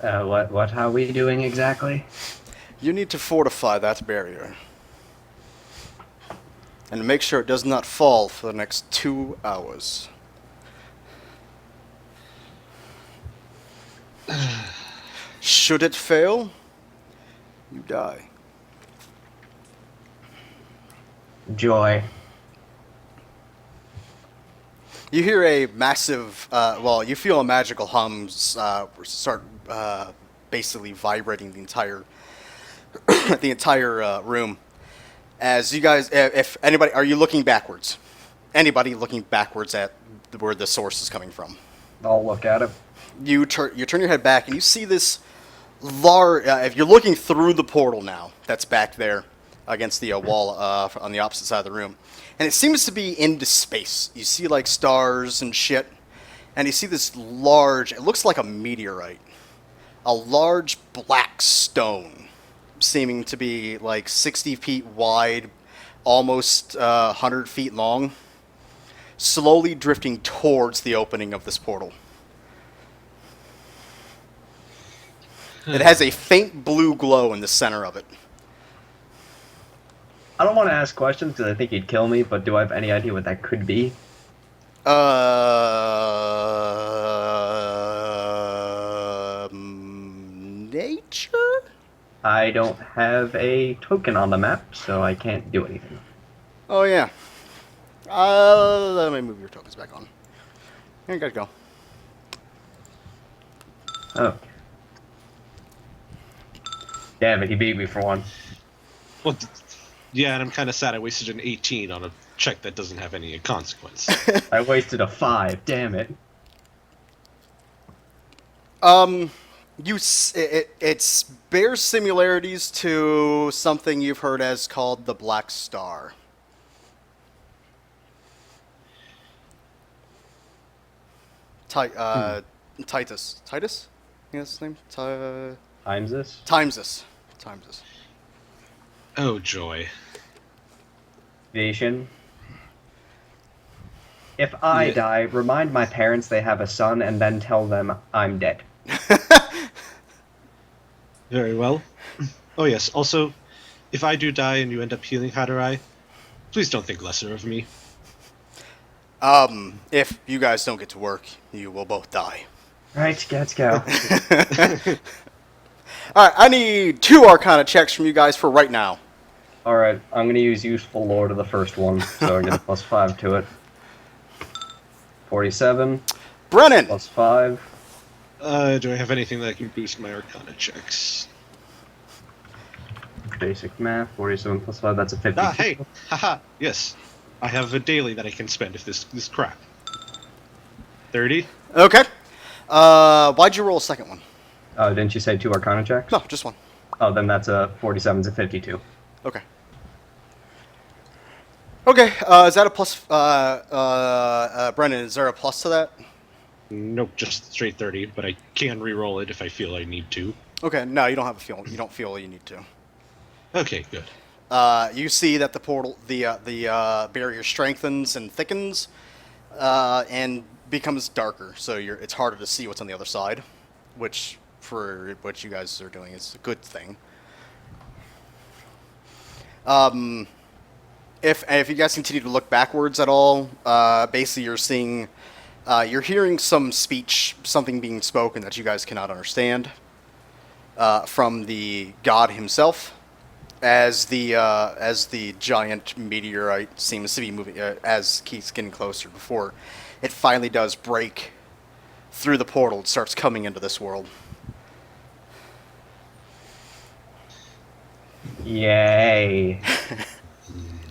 What are we doing exactly?
You need to fortify that barrier. And make sure it does not fall for the next 2 hours. Should it fail, you die.
Joy.
You hear a massive, you feel a magical hum start basically vibrating the entire room. As you guys, if anybody, are you looking backwards? Anybody looking backwards at where the source is coming from?
I'll look at it.
You turn your head back and you see this large. If you're looking through the portal now, that's back there against the wall on the opposite side of the room, and it seems to be into space. You see like stars and shit, and you see this large. It looks like a meteorite, a large black stone, seeming to be like 60 feet wide, almost 100 feet long, slowly drifting towards the opening of this portal. It has a faint blue glow in the center of it.
I don't want to ask questions because I think he'd kill me, but do I have any idea what that could be?
Nature?
I don't have a token on the map, so I can't do anything.
Oh, yeah. Let me move your tokens back on. Here you guys go.
Oh. Damn it, he beat me for one.
Well, yeah, and I'm kind of sad I wasted an 18 on a check that doesn't have any consequence.
I wasted a 5, damn it.
It bears similarities to something you've heard as called the Black Star. Titus. Titus? I think that's his name?
Timesys.
Timesys.
Oh, joy.
Vision. If I
Yeah.
die, remind my parents they have a son and then tell them I'm dead.
Very well. Oh, yes. Also, if I do die and you end up healing Hadorai, please don't think lesser of me.
If you guys don't get to work, you will both die.
Right, let's go.
Alright, I need 2 Arcana checks from you guys for right now.
Alright, I'm gonna use Useful Lore to the first one, so I get a +5 to it. 47,
Brennan!
+5.
Do I have anything that can boost my Arcana checks?
Basic math, 47 +5, that's a 50.
Ah, hey! Haha! Yes. I have a daily that I can spend if this crap. 30?
Okay. Why'd you roll a second one?
Oh, didn't you say 2 Arcana checks?
No, just one.
Oh, then that's a 47's a 52.
Okay. Okay, is that a plus, Brennan, is there a plus to that?
Nope, just straight 30, but I can re-roll it if I feel I need to.
Okay, no, you don't have a feel. You don't feel you need to.
Okay, good.
You see that the portal, the barrier strengthens and thickens, and becomes darker. So it's harder to see what's on the other side, which for what you guys are doing is a good thing. If you guys continue to look backwards at all, basically you're hearing some speech, something being spoken that you guys cannot understand, from the god himself, as the giant meteorite seems to be moving, as keeps getting closer before it finally does break through the portal. It starts coming into this world.
Yay.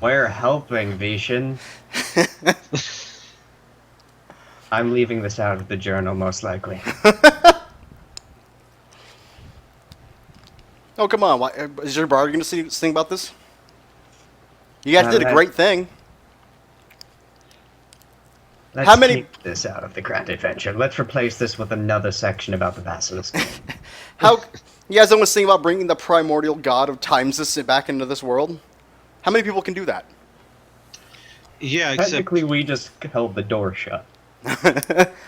We're helping, Vishen. I'm leaving this out of the journal, most likely.
Oh, come on. Why, is your bard going to sing about this? You guys did a great thing.
Let's
How many-
keep this out of the Grand Adventure. Let's replace this with another section about the Basilisk.
How you guys don't want to sing about bringing the primordial god of Timesus back into this world? How many people can do that?
Yeah, except
Technically, we just held the door shut.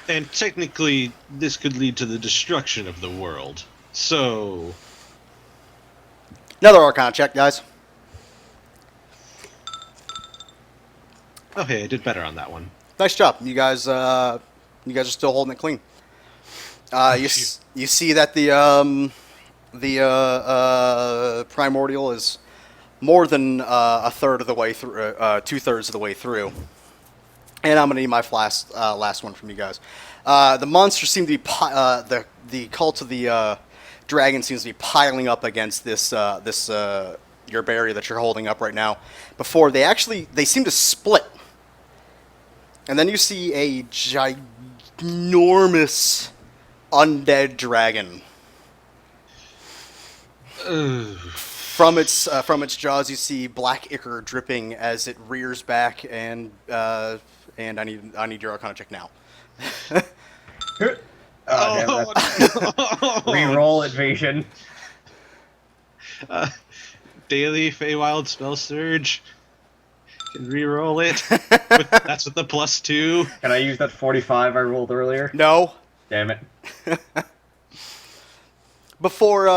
and technically this could lead to the destruction of the world. So
Another Arcana check, guys.
oh hey, I did better on that one.
Nice job. You guys are still holding it clean. You see that the primordial is more than a third of the way through, 2/3 of the way through. And I'm gonna need my last one from you guys. The monsters seem to be the cult of the dragon seems to be piling up against this your barrier that you're holding up right now. Before they seem to split. And then you see a ginormous undead dragon.
Ugh.
From its jaws, you see black ichor dripping as it rears back, and I need your Arcana check now.
Oh, Reroll evasion.
Daily Feywild Spell Surge. Can reroll it. That's with the +2.
Can I use that 45 I rolled earlier?
No.
Damn it.
Before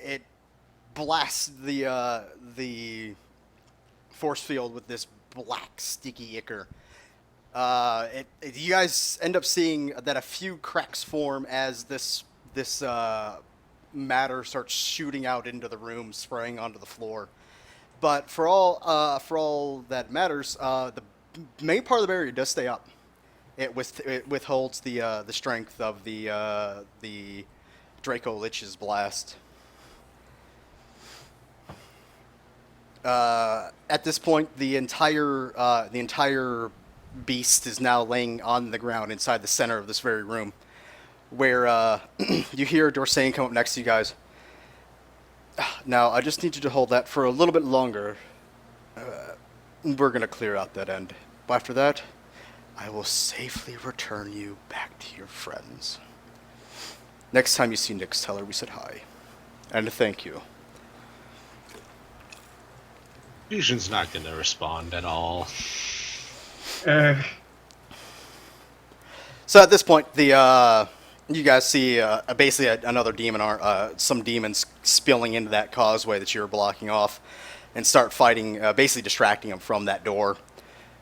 it blasts the force field with this black sticky ichor, you guys end up seeing that a few cracks form as this matter starts shooting out into the room, spraying onto the floor. But for all that matters, the main part of the barrier does stay up. It withholds the strength of the Draco Lich's blast. At this point, the entire beast is now laying on the ground inside the center of this very room, where you hear Dorsain come up next to you guys. Now, I just need you to hold that for a little bit longer. We're going to clear out that end. But after that, I will safely return you back to your friends. Next time you see Nyx, tell her we said hi. And thank you.
Fusion's not gonna respond at all.
So at this point, you guys see basically another demon, some demons spilling into that causeway that you were blocking off, and start fighting, basically distracting them from that door.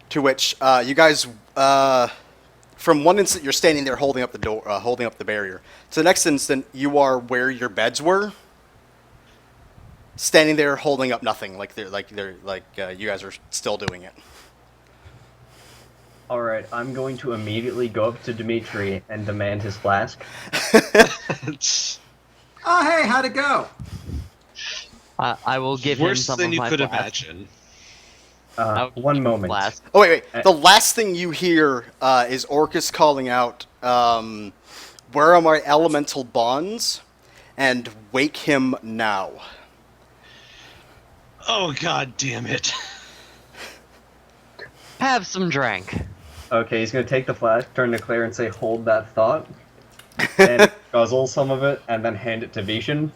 To which you guys, from one instant, you're standing there holding up the door, holding up the barrier. To the next instant, you are where your beds were, standing there holding up nothing, like you guys are still doing it.
Alright, I'm going to immediately go up to Dimitri and demand his flask.
Oh, hey, how'd it go?
I will give him
Worse
some
than
of
you
my
could
flask.
imagine.
I'll give
One
him
moment.
flask.
Oh wait. The last thing you hear is Orcus calling out, "Where are my elemental bonds?" and "Wake him now."
Oh god damn it.
Have some drink.
Okay, he's gonna take the flask, turn to Claire and say, hold that thought, and guzzle some of it, and then hand it to Vishen.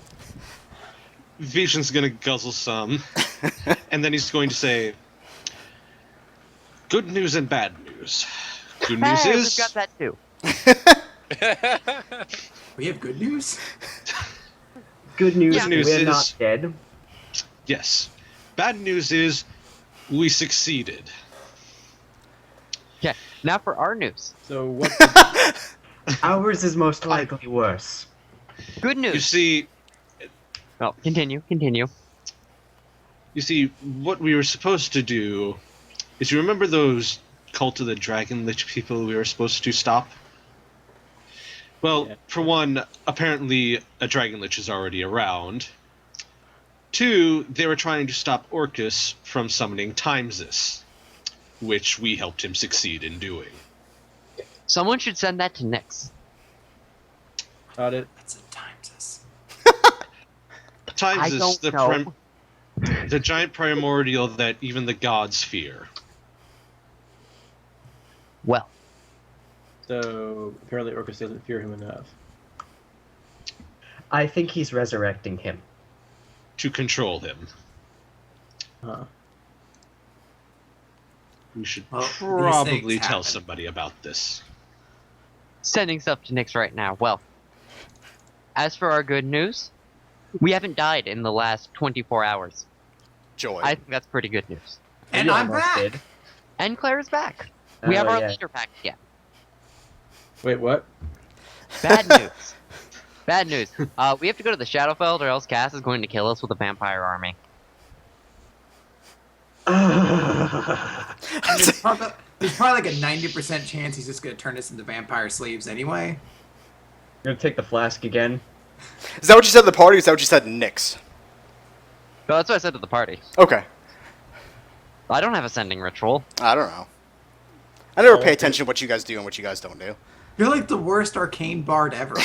Vision's gonna guzzle some, and then he's going to say, good news and bad news. Good news
Hey,
is...
we've got that too.
We have good news?
Good news,
Yeah.
Good news
we're
is-
not dead.
Yes. Bad news is, we succeeded.
Okay, now for our news.
So what? Ours is most likely worse.
Good
You
news.
see,
Oh, continue.
what we were supposed to do is, you remember those Cult of the Dragon Lich people we were supposed to stop? Well,
Yeah.
for one, apparently a Dragon Lich is already around. Two, they were trying to stop Orcus from summoning Timesus, which we helped him succeed in doing.
Someone should send that to Nyx.
Got it.
That's a Times.
Times
I
is
don't
the
know.
the giant primordial that even the gods fear.
Well,
So apparently Orcus doesn't fear him enough.
I think he's resurrecting him.
To control him.
Huh.
We should
Well, these
probably
things
tell
happen.
somebody about this.
sending stuff to Nyx right now. Well, as for our good news, we haven't died in the last 24 hours.
Joy.
I think that's pretty good news.
And
We
I'm
almost
back.
did.
And Claire's back. We have
Oh,
our
yeah.
leader back again.
Wait, what?
Bad news. Bad news. We have to go to the Shadowfell, or else Cass is going to kill us with a vampire army.
There's probably like a 90% chance he's just gonna turn us into vampire slaves anyway.
You're gonna take the flask again.
Is that what you said at the party, or is that what you said to Nyx?
Well, that's what I said to the party.
Okay.
I don't have a sending ritual.
I don't know. I never
Oh,
pay
okay.
attention to what you guys do and what you guys don't do.
You're like the worst arcane bard ever.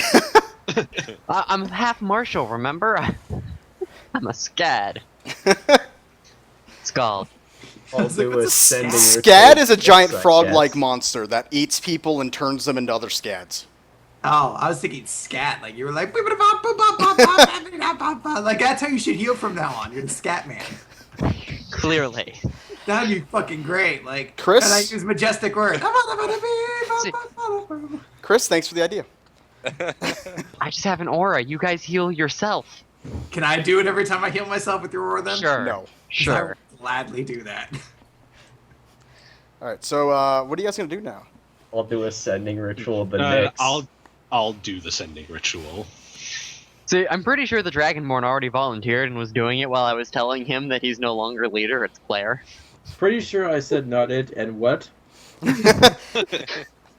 I'm half martial, remember? I'm a scad. Scald.
I'll
was like,
do a
what's a
sending
scad?
ritual.
Scad is a giant
Yes, I
frog-like
guess.
monster that eats people and turns them into other scads.
Oh, I was thinking scat. Like you were like, like that's how you should heal from now on. You're the scat man.
Clearly.
That'd be fucking great. Like,
Chris?
and I use majestic words.
Chris, thanks for the idea.
I just have an aura. You guys heal yourself.
Can I do it every time I heal myself with your aura then?
Sure.
No.
Sure.
I would gladly do that.
All right, so what are you guys going to do now?
I'll do a sending ritual of the Nyx.
I'll do the sending ritual.
See, I'm pretty sure the Dragonborn already volunteered and was doing it while I was telling him that he's no longer leader, it's Claire.
Pretty sure I said not it, and what?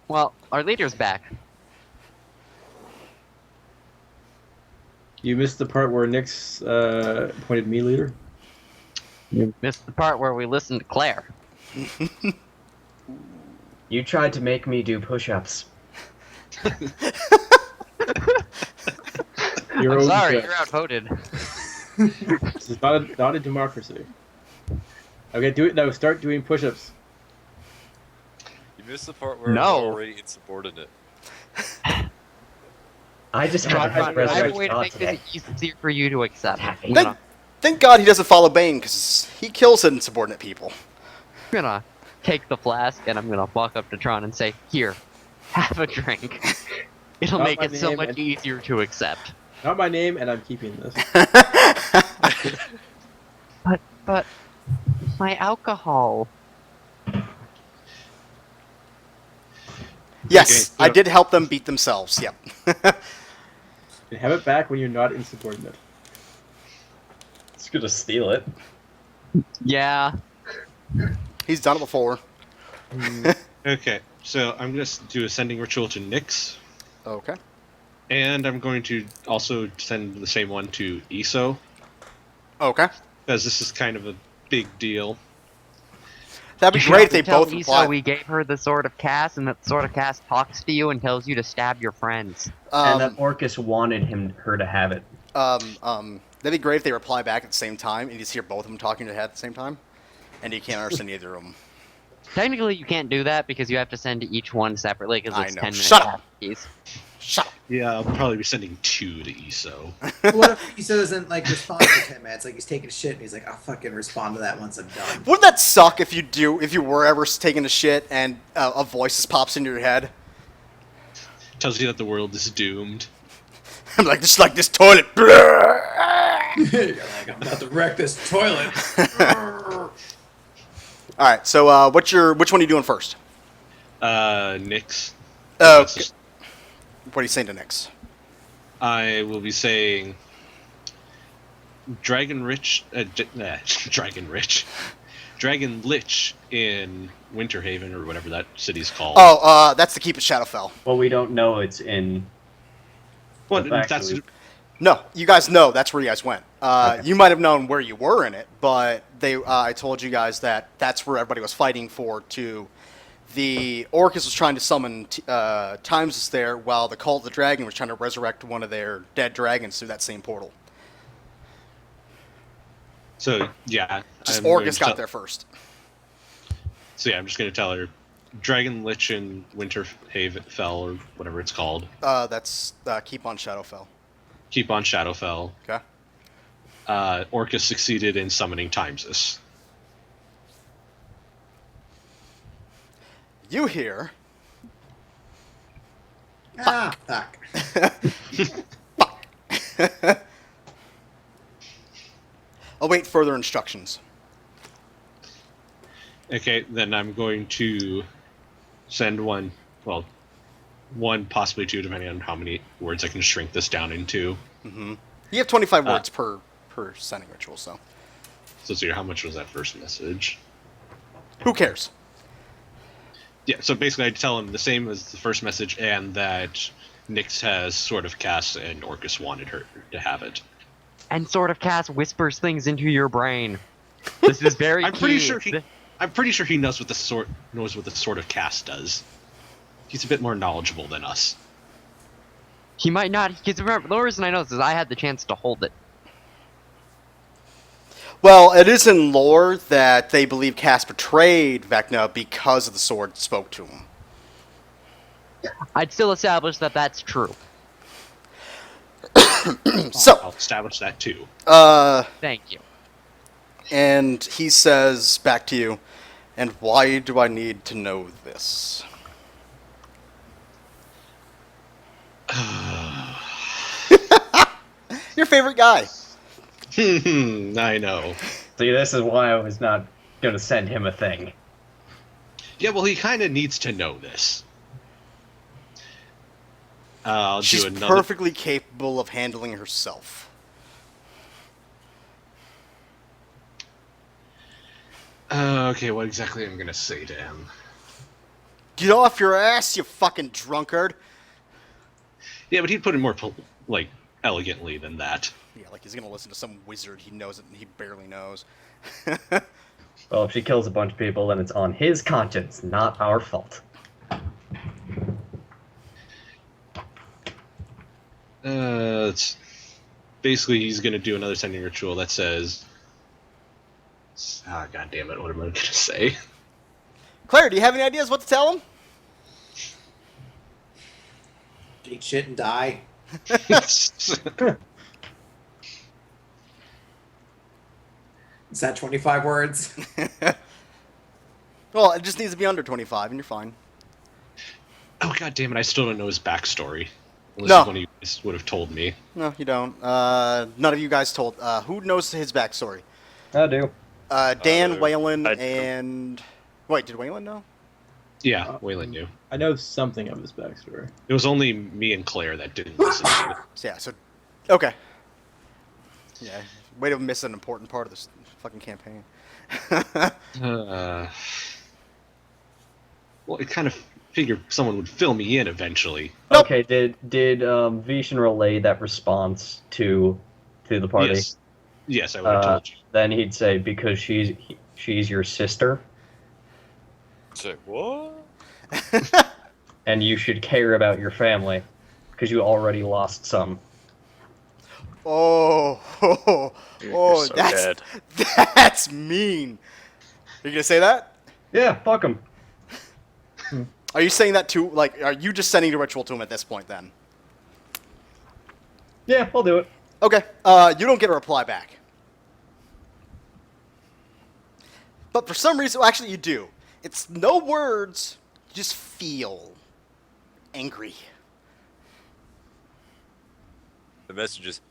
Well, our leader's back.
You missed the part where Nyx appointed me leader?
You missed the part where we listened to Claire.
You tried to make me do push-ups.
Your
I'm
own
sorry,
judge.
you're outvoted.
This is not a democracy. Okay, do it now. Start doing push-ups.
You missed the part where
No.
we're already insubordinate.
I just
Tron,
haven't
Tron, I have a
resurrected
way to
God
make
today.
this easier for you to accept. I'm
Thank-
gonna,
Thank God he doesn't follow Bane, because he kills insubordinate people.
I'm gonna take the flask and I'm gonna walk up to Tron and say, "Here, have a drink." It'll
Not
make
my
it so
name
much
and-
easier to accept.
Not my name, and I'm keeping this.
But my alcohol.
Yes,
Okay,
I
so-
did help them beat themselves, yep.
And have it back when you're not insubordinate.
Just gonna steal it.
Yeah.
He's done it before.
Okay, so I'm going to do a sending ritual to Nyx,
Okay.
and I'm going to also send the same one to Iso,
Okay.
because this is kind of a big deal.
That'd
You
be
should
great if
also
they
tell
both
Issa
reply.
we gave her the Sword of Cass, and that the Sword of Cass talks to you and tells you to stab your friends.
And that Orcus wanted her to have it.
That'd be great if they reply back at the same time, and you just hear both of them talking to the head at the same time, and you can't understand either of them.
Technically, you can't do that because you have to send to each one separately because
I
it's
know.
10 minutes.
Shut up.
Piece.
Shut up.
Yeah, I'll probably be sending 2 to Iso.
What if Iso doesn't like respond for 10 minutes? Like he's taking a shit and he's like, I'll fucking respond to that once I'm done.
Wouldn't that suck if you were ever taking a shit and a voice just pops into your head?
Tells you that the world is doomed.
I'm like, just like this toilet.
You're like, I'm about to wreck this toilet.
All right, so which one are you doing first?
Nyx.
Okay. What are you saying to Nyx?
I will be saying Dragon Lich in Winterhaven, or whatever that city's called.
Oh, that's the Keep It Shadowfell.
Well, we don't know it's in.
well,
that's
that's
actually-
No, you guys know that's where you guys went. You might have known where you were in it, but I told you guys that that's where everybody was fighting for to The Orcus was trying to summon Timesus there, while the Cult of the Dragon was trying to resurrect one of their dead dragons through that same portal.
So yeah,
Just
I'm going
Orcus
to
got
tell-
there first.
So yeah, I'm just going to tell her, Dragon Lich and Winterfell or whatever it's called.
That's Keep on Shadowfell.
Keep on Shadowfell.
Okay.
Orcus succeeded in summoning Timesus.
You hear.
Ah, fuck.
Await further instructions.
Okay, then I'm going to send one, possibly two, depending on how many words I can shrink this down into.
You have 25 words per sending ritual, so
So let's see, how much was that first message?
who cares?
Yeah, so basically I tell him the same as the first message, and that Nyx has Sword of Cass and Orcus wanted her to have it.
And Sword of Cass whispers things into your brain. This is very
I'm pretty
key.
sure he knows what the Sword of Cass does. He's a bit more knowledgeable than us.
He might not, because remember, the reason I know this is I had the chance to hold it.
Well, it is in lore that they believe Cass betrayed Vecna because of the sword spoke to him.
I'd still establish that that's true.
So,
I'll establish that too.
Thank you.
and he says back to you, and why do I need to know this? Your favorite guy.
I know.
See, this is why I was not gonna send him a thing.
Yeah, well, he kind of needs to know this. I'll
She's
do another.
perfectly capable of handling herself.
Okay, what exactly I'm gonna say to him?
Get off your ass, you fucking drunkard.
Yeah, but he'd put it more elegantly than that.
Yeah, like he's gonna listen to some wizard he knows it and he barely knows.
Well, if she kills a bunch of people, then it's on his conscience, not our fault.
It's basically he's gonna do another sending ritual that says, God damn it! What am I gonna say?
Claire, do you have any ideas what to tell him?
Eat shit and die. Is that 25 words?
Well, it just needs to be under 25 and you're fine.
Oh god damn it! I still don't know his backstory. Unless
No.
one of you guys would have told me.
No, you don't. None of you guys told. Who knows his backstory?
I do.
Dan,
Uh,
Waylon,
I do.
and... Wait, did Waylon know?
Yeah, Waylon knew.
I know something of his backstory.
It was only me and Claire that didn't listen to it.
So, yeah, so... Okay. Yeah, way to miss an important part of this fucking campaign.
Well, it kind of figured someone would fill me in eventually.
Nope.
Okay, did Vishen relay that response to the party?
Yes. Yes, I would have told you.
Then he'd say, because she's your sister,
Say what?
and you should care about your family, because you already lost some.
Oh,
You're so
that's
dead.
that's mean. Are you gonna say that?
Yeah, fuck him.
Are you saying that to like? Are you just sending the ritual to him at this point? Then
Yeah, I'll do it.
okay. You don't get a reply back, but for some reason, actually, you do. It's no words. You just feel angry.
The message is,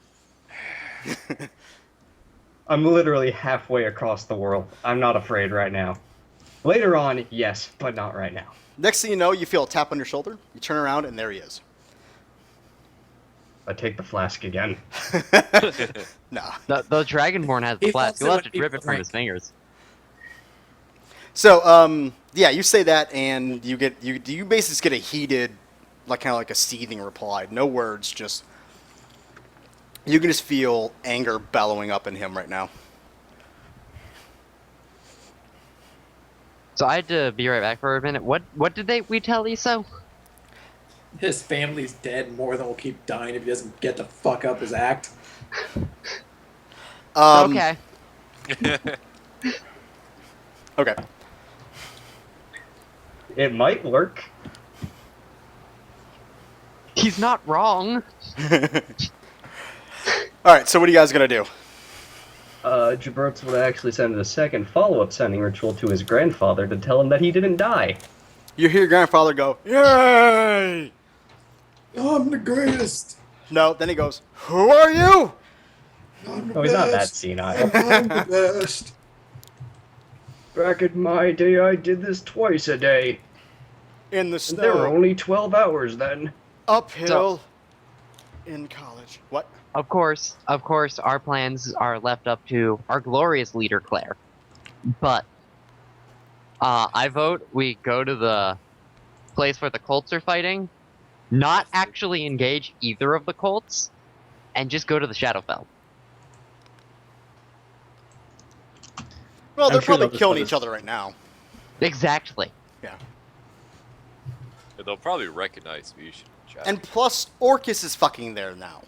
I'm literally halfway across the world. I'm not afraid right now. Later on, yes, but not right now.
Next thing you know, you feel a tap on your shoulder. You turn around, and there he is.
I take the flask again.
Nah.
The Dragonborn has the
He
flask.
wants
You'll have
it
to
when
drip
people
it from
drink.
his fingers.
So, yeah, you say that, and you basically just get a heated, like kind of like a seething reply. No words, just you can just feel anger bellowing up in him right now.
So I had to be right back for a minute. What did we tell Iso?
His family's dead. More than will keep dying if he doesn't get the fuck up his act.
Okay.
Okay.
It might work.
He's not wrong.
Alright, so what are you guys gonna do?
Jabertz would actually send a second follow-up sending ritual to his grandfather to tell him that he didn't die.
You hear your grandfather go, "Yay!"
I'm the greatest.
No, then he goes, "Who are you?"
I'm the
Oh, he's not that senile.
I'm the best.
Back in my day, I did this twice a day.
In the
And there were
snow,
only 12 hours then.
uphill, in college. What?
Of course, our plans are left up to our glorious leader, Claire. But, I vote we go to the place where the Colts are fighting, not actually engage either of the Colts, and just go to the Shadowfell.
Well, they're
sure
probably
they'll just
killing
let
each
us-
other right now.
Exactly.
They'll probably recognize me. You should chat.
And plus, Orcus is fucking there now.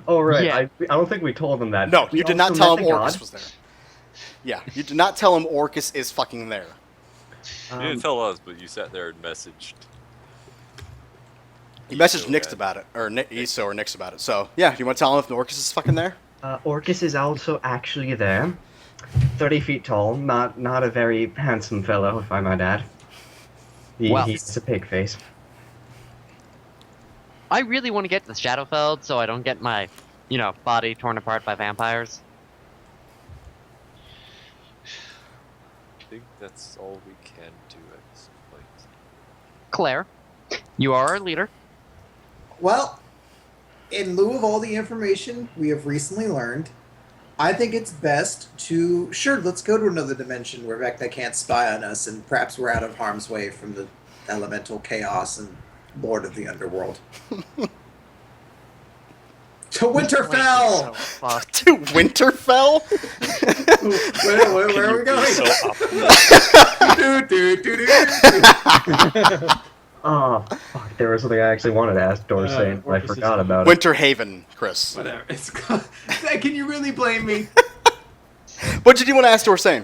Oh, right.
Yeah.
I don't think we told him that.
No,
We
you did
also
not tell
met
him
the
Orcus
god.
was there. Yeah, you did not tell him Orcus is fucking there.
You didn't tell us, but you sat there and messaged.
You messaged
Iso,
Nix
man.
about it, or Iso or Nix about it. So, yeah, do you want to tell him if Orcus is fucking there?
Orcus is also actually there. 30 feet tall, not a very handsome fellow, if I might add.
Well-
He's a pig face.
I really want to get to the Shadowfell so I don't get my, body torn apart by vampires.
I think that's all we can do at this point.
Claire, you are our leader.
Well, in lieu of all the information we have recently learned, I think it's best to let's go to another dimension where Vecna can't spy on us, and perhaps we're out of harm's way from the elemental chaos and Lord of the Underworld. To Winterfell.
To Winterfell?
Where are we going?
So optimistic.
Oh, fuck, there was something I actually wanted to ask Dorsey, but I
Orcus is
forgot
fine.
about it.
Winterhaven, Chris.
Whatever. It's can you really blame me?
What did you want to ask Dorsey?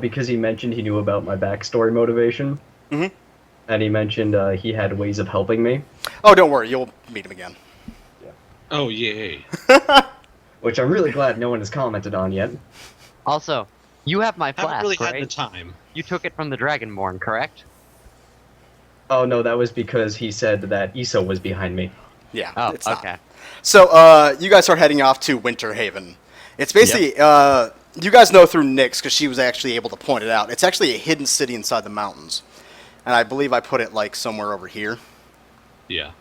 Because he mentioned he knew about my backstory motivation.
Mhm.
And he mentioned he had ways of helping me,
Oh, don't worry, you'll meet him again.
Oh, yay.
which I'm really glad no one has commented on yet.
Also, you have my
Haven't
flask,
really had
right?
the time.
You took it from the Dragonborn, correct?
Oh no, that was because he said that Iso was behind me.
Yeah,
Oh,
it's not.
okay.
So, you guys are heading off to Winterhaven. It's basically, you guys know through Nyx, because she was actually able to point it out. It's actually a hidden city inside the mountains. And I believe I put it, like, somewhere over here.
Yeah.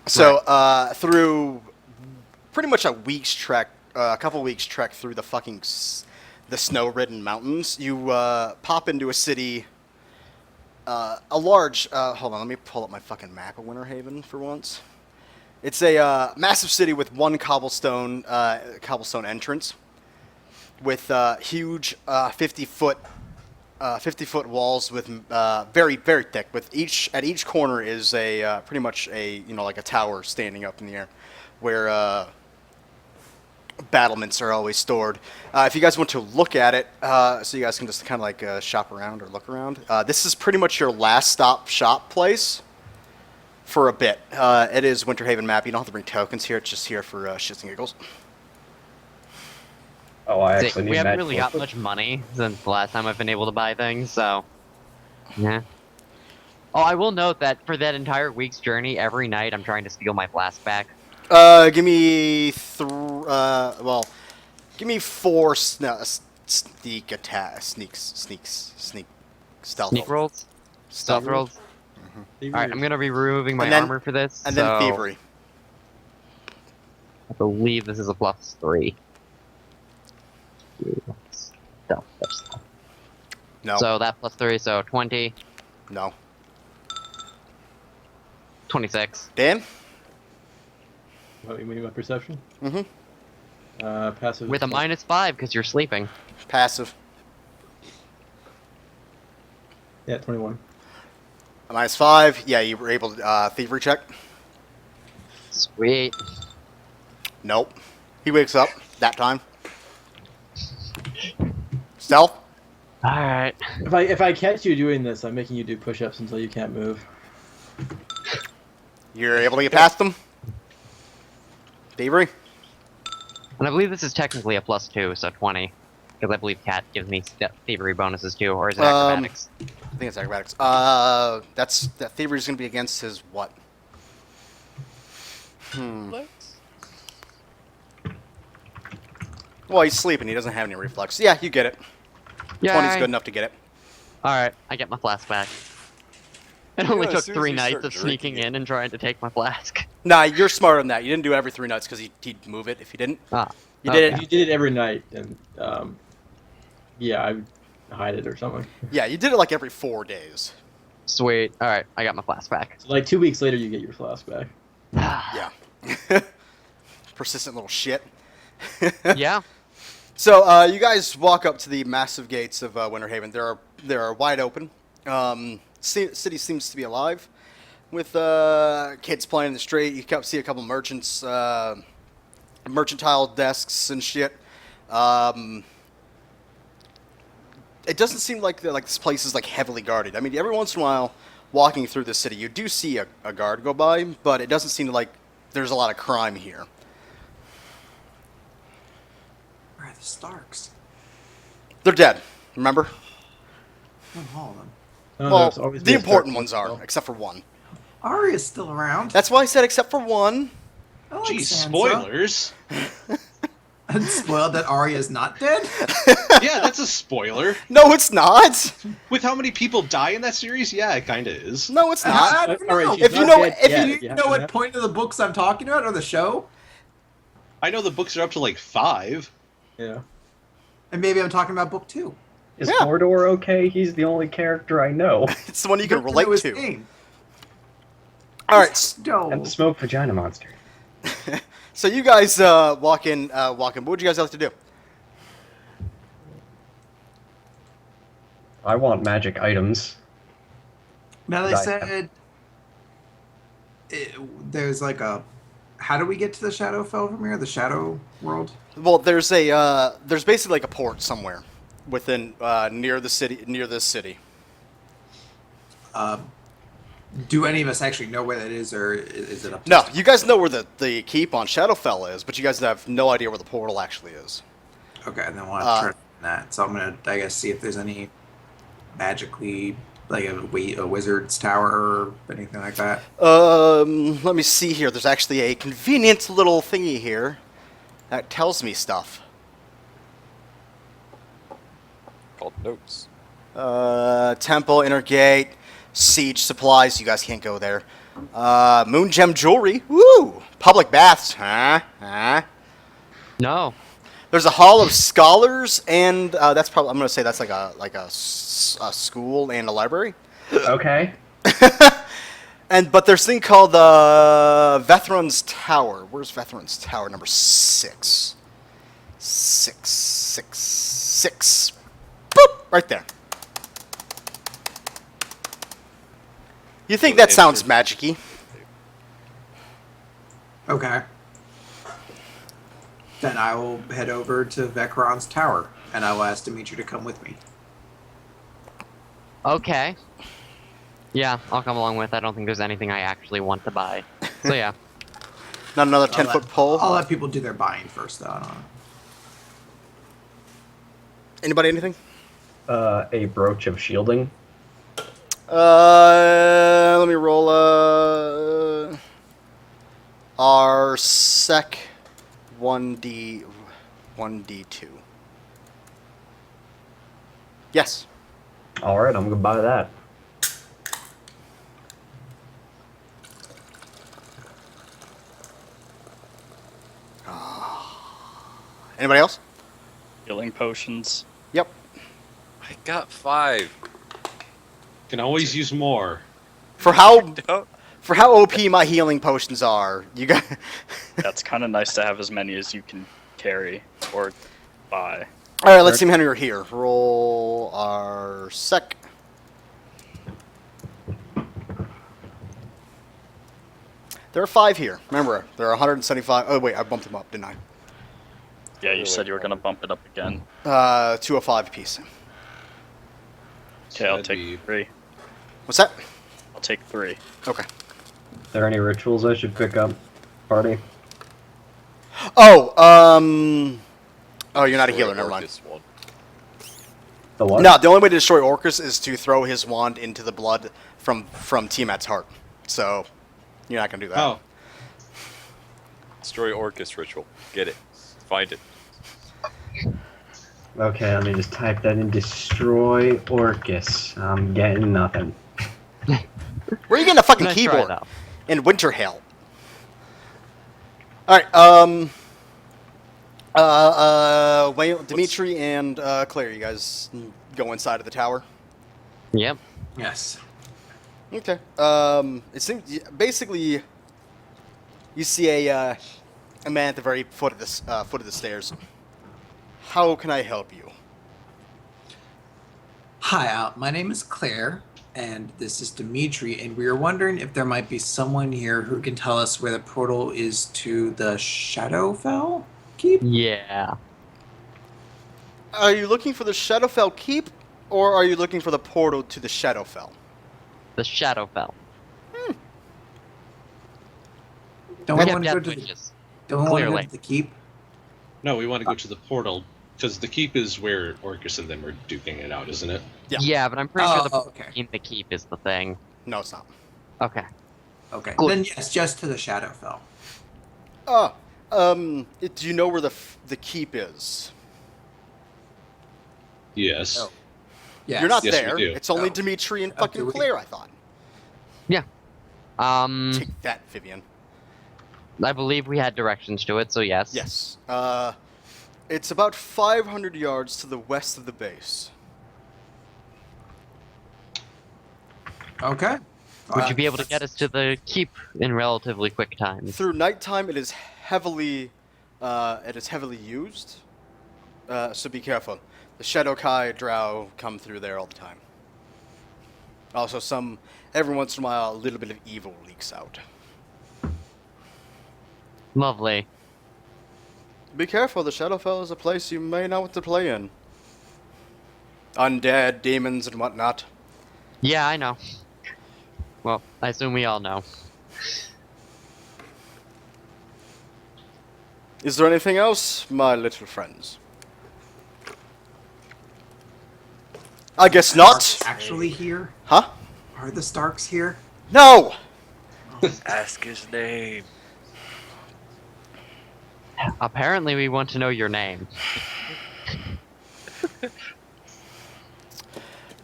So, through pretty much a week's trek, a couple weeks trek through the fucking the snow-ridden mountains, you pop into a city, a large. Hold on, let me pull up my fucking map of Winterhaven for once. It's a massive city with one cobblestone entrance, with huge 50-foot walls with very very thick. With at each corner is a pretty much a like a tower standing up in the air, where battlements are always stored. If you guys want to look at it, so you guys can just kind of like shop around or look around. This is pretty much your last stop shop place for a bit. It is Winterhaven map. You don't have to bring tokens here. It's just here for shits and giggles.
Oh, I
See,
actually need
we haven't
magical
really got
equipment.
much money since the last time I've been able to buy things, so yeah. Oh, I will note that for that entire week's journey, every night I'm trying to steal my flask back.
Give me give me 4 sneak attack, sneak stealth.
Sneak rolls, stealth rolls. All right, I'm gonna be removing my
And then-
armor for this.
And then
so
thievery.
I believe this is a +3. Stealth, stealth.
No,
So that +3, so 20,
no.
26.
Dan?
What you mean by perception?
Mm-hmm.
Passive.
With a -5 because you're sleeping.
Passive.
Yeah, 21.
A -5. Yeah, you were able to thievery check.
Sweet.
Nope. He wakes up that time. Stealth.
All right.
If I catch you doing this, I'm making you do push-ups until you can't move.
You're able to get past them. Thievery.
And I believe this is technically a +2, so 20. Because I believe Cat gives me thievery bonuses too, or is it acrobatics?
I think it's acrobatics. That thievery is going to be against his what? Well, he's sleeping. He doesn't have any reflex. Yeah, you get it.
Yeah.
20's good enough to get it.
All right, I get my flask back. It only
as
took
soon as
3
you
nights
start
of sneaking
drinking it.
in and trying to take my flask.
Nah, you're smarter than that. You didn't do it every 3 nights because he'd move it if you didn't.
Ah.
You did
If
it.
you did it every night, then yeah, I would hide it or something.
Yeah, you did it like every 4 days.
Sweet. All right, I got my flask back.
So like 2 weeks later, you get your flask back.
Yeah. Persistent little shit.
Yeah.
So you guys walk up to the massive gates of Winter Haven. They're wide open. City seems to be alive, with kids playing in the street. You see a couple merchants, mercantile desks and shit. It doesn't seem like this place is like heavily guarded. I mean, every once in a while, walking through the city, you do see a guard go by, but it doesn't seem like there's a lot of crime here.
Where are the Starks?
They're dead. Remember?
Not all of them.
No,
Well,
there's always
the
been a
important
Stark
ones are,
still.
except for one.
Arya's still around.
That's why I said except for one.
I like
Geez,
Sansa.
spoilers.
I'm spoiled that Arya's not dead.
Yeah, that's a spoiler.
No, it's not.
With how many people die in that series, yeah, it kind of is.
No, it's
I
not.
don't
All right,
know.
she's
If you
not
know-
dead
if
yet,
you
Do you
have
know
to
what
know.
point of the books I'm talking about, or the show?
I know the books are up to like 5.
Yeah.
And maybe I'm talking about book 2.
Is
Yeah.
Mordor okay? He's the only character I know.
It's the one you can
Good
relate
his
to.
name.
All right.
No.
And the smoke vagina monster.
So you guys walk in. What would you guys like to do?
I want magic items.
Now they
Right.
said there's like a. How do we get to the Shadowfell from here? The Shadow World.
Well, there's basically like a port somewhere within near this city.
Do any of us actually know where that is, or is it up? To
No,
us?
you guys know where the keep on Shadowfell is, but you guys have no idea where the portal actually is.
Okay, then we'll have to try that. So I'm gonna, I guess, see if there's any magically like a wizard's tower or anything like that.
Let me see here. There's actually a convenient little thingy here that tells me stuff.
Called notes.
Temple, inner gate, siege supplies. You guys can't go there. Moon gem jewelry. Woo! Public baths. Huh?
No.
There's a hall of scholars, and that's probably, I'm gonna say that's like a school and a library.
Okay.
But there's a thing called the Veteran's Tower. Where's Veteran's Tower? Number 6. 6. Boop! Right there. You think that sounds magic-y?
Okay. Then I will head over to Vecron's tower, and I will ask Dimitri to come with me.
Okay. Yeah, I'll come along with. I don't think there's anything I actually want to buy. So yeah.
Not another
I'll
10-foot
let-
pole?
I'll let people do their buying first, though. I don't know.
Anybody anything?
A brooch of shielding.
Let me roll our sec 1d2. Yes.
All right, I'm gonna buy that.
Anybody else?
Healing potions.
Yep.
I got 5.
Can always use more.
For how
Don't-
OP my healing potions are, you got.
That's kind of nice to have as many as you can carry or buy.
All right, let's see how many are here. Roll our sec. There are 5 here. Remember, there are 175. Oh wait, I bumped them up, didn't I?
Yeah, you said you were gonna bump it up again.
205 apiece.
Okay, I'll
That'd
take
be-
3.
What's that?
I'll take 3.
Okay.
Are there any rituals I should pick up? Party?
Oh, oh, you're not a healer. Never mind.
Orcus one.
The what?
No, the only way to destroy Orcus is to throw his wand into the blood from Tiamat's heart. So, you're not gonna do that.
Oh,
Destroy Orcus ritual. Get it. Find it.
Okay, let me just type that in. Destroy Orcus. I'm getting nothing.
Where are you getting a fucking
Nice try,
keyboard?
though.
In winter hell. All right. Wayne, Dimitri and Claire, you guys go inside of the tower.
Yep.
Yes.
Okay. It seems basically you see a man at the very foot of the stairs. How can I help you?
Hi, my name is Claire, and this is Dimitri, and we were wondering if there might be someone here who can tell us where the portal is to the Shadowfell Keep?
Yeah.
Are you looking for the Shadowfell Keep, or are you looking for the portal to the Shadowfell?
The Shadowfell.
Don't we
Yep,
want to
yep,
go to the,
witches.
don't we want to go
Clearly.
to the Keep?
no, we want to go to the portal, because the keep is where Orcus and them are duking it out, isn't it?
Yeah.
Yeah, but I'm pretty sure the
okay.
in the keep is the thing.
No, it's not.
Okay.
Okay.
Cool.
Then yes, just to the Shadowfell.
Do you know where the keep is?
Yes.
Oh. Yes.
You're not
Yes, we
there.
do.
It's only
Oh.
Dimitri and
Oh,
fucking
do we?
Claire, I thought. Take that, Vivian.
I believe we had directions to it, so yes.
Yes. It's about 500 yards to the west of the base.
Okay.
Would you be able to get us to the keep in relatively quick time?
Through nighttime, it is heavily used. So be careful. The Shadowkai Drow come through there all the time. Also, every once in a while, a little bit of evil leaks out.
Lovely.
Be careful, the Shadowfell is a place you may not want to play in. Undead, demons, and whatnot.
Yeah, I know. Well, I assume we all know.
Is there anything else, my little friends? I guess not.
Starks actually here?
Huh?
Are the Starks here?
No!
Ask his name.
Apparently, we want to know your name.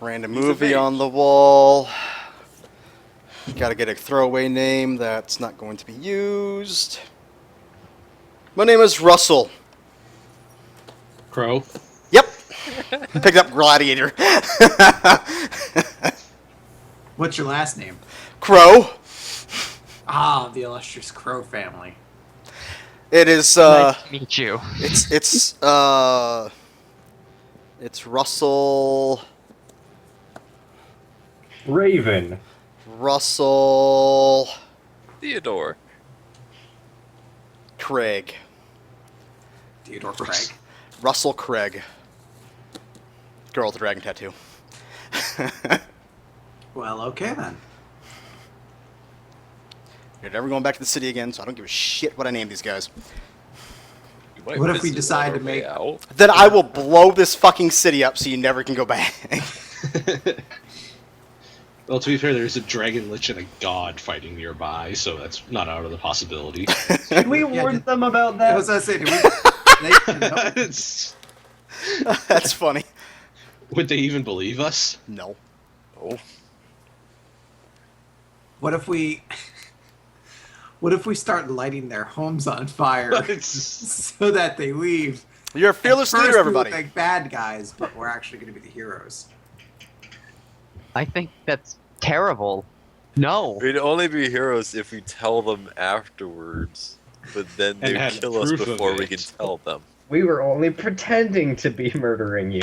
Random movie on the wall. Gotta get a throwaway name that's not going to be used. My name is Russell.
Crow.
Yep. Picked up Gladiator.
What's your last name?
Crow.
Ah, the illustrious Crow family.
It is
Nice to meet you.
it's Russell
Raven.
Russell
Theodore.
Craig.
Theodore Craig.
Russell Craig. Girl with the dragon tattoo.
Well, okay then.
You're never going back to the city again, so I don't give a shit what I name these guys.
You might
What if we
visit
decide
on our
to
way
make-
out.
Then I will blow this fucking city up so you never can go back.
Well, to be fair, there's a dragon lich and a god fighting nearby, so that's not out of the possibility.
Should we
Yeah,
warn
did-
them about
I
that?
was gonna say, do we? No.
It's-
That's funny.
would they even believe us?
No.
Oh,
What if we? What if we start lighting their homes on fire
It's-
so that they leave?
You're a fearless
At first
leader,
we look
everybody.
like bad guys, but we're actually going to be the heroes.
I think that's terrible. No.
we'd only be heroes if we tell them afterwards, but then
And
they'd
had
kill us
proof of
before we
it.
can tell them.
We were only pretending to be murdering you.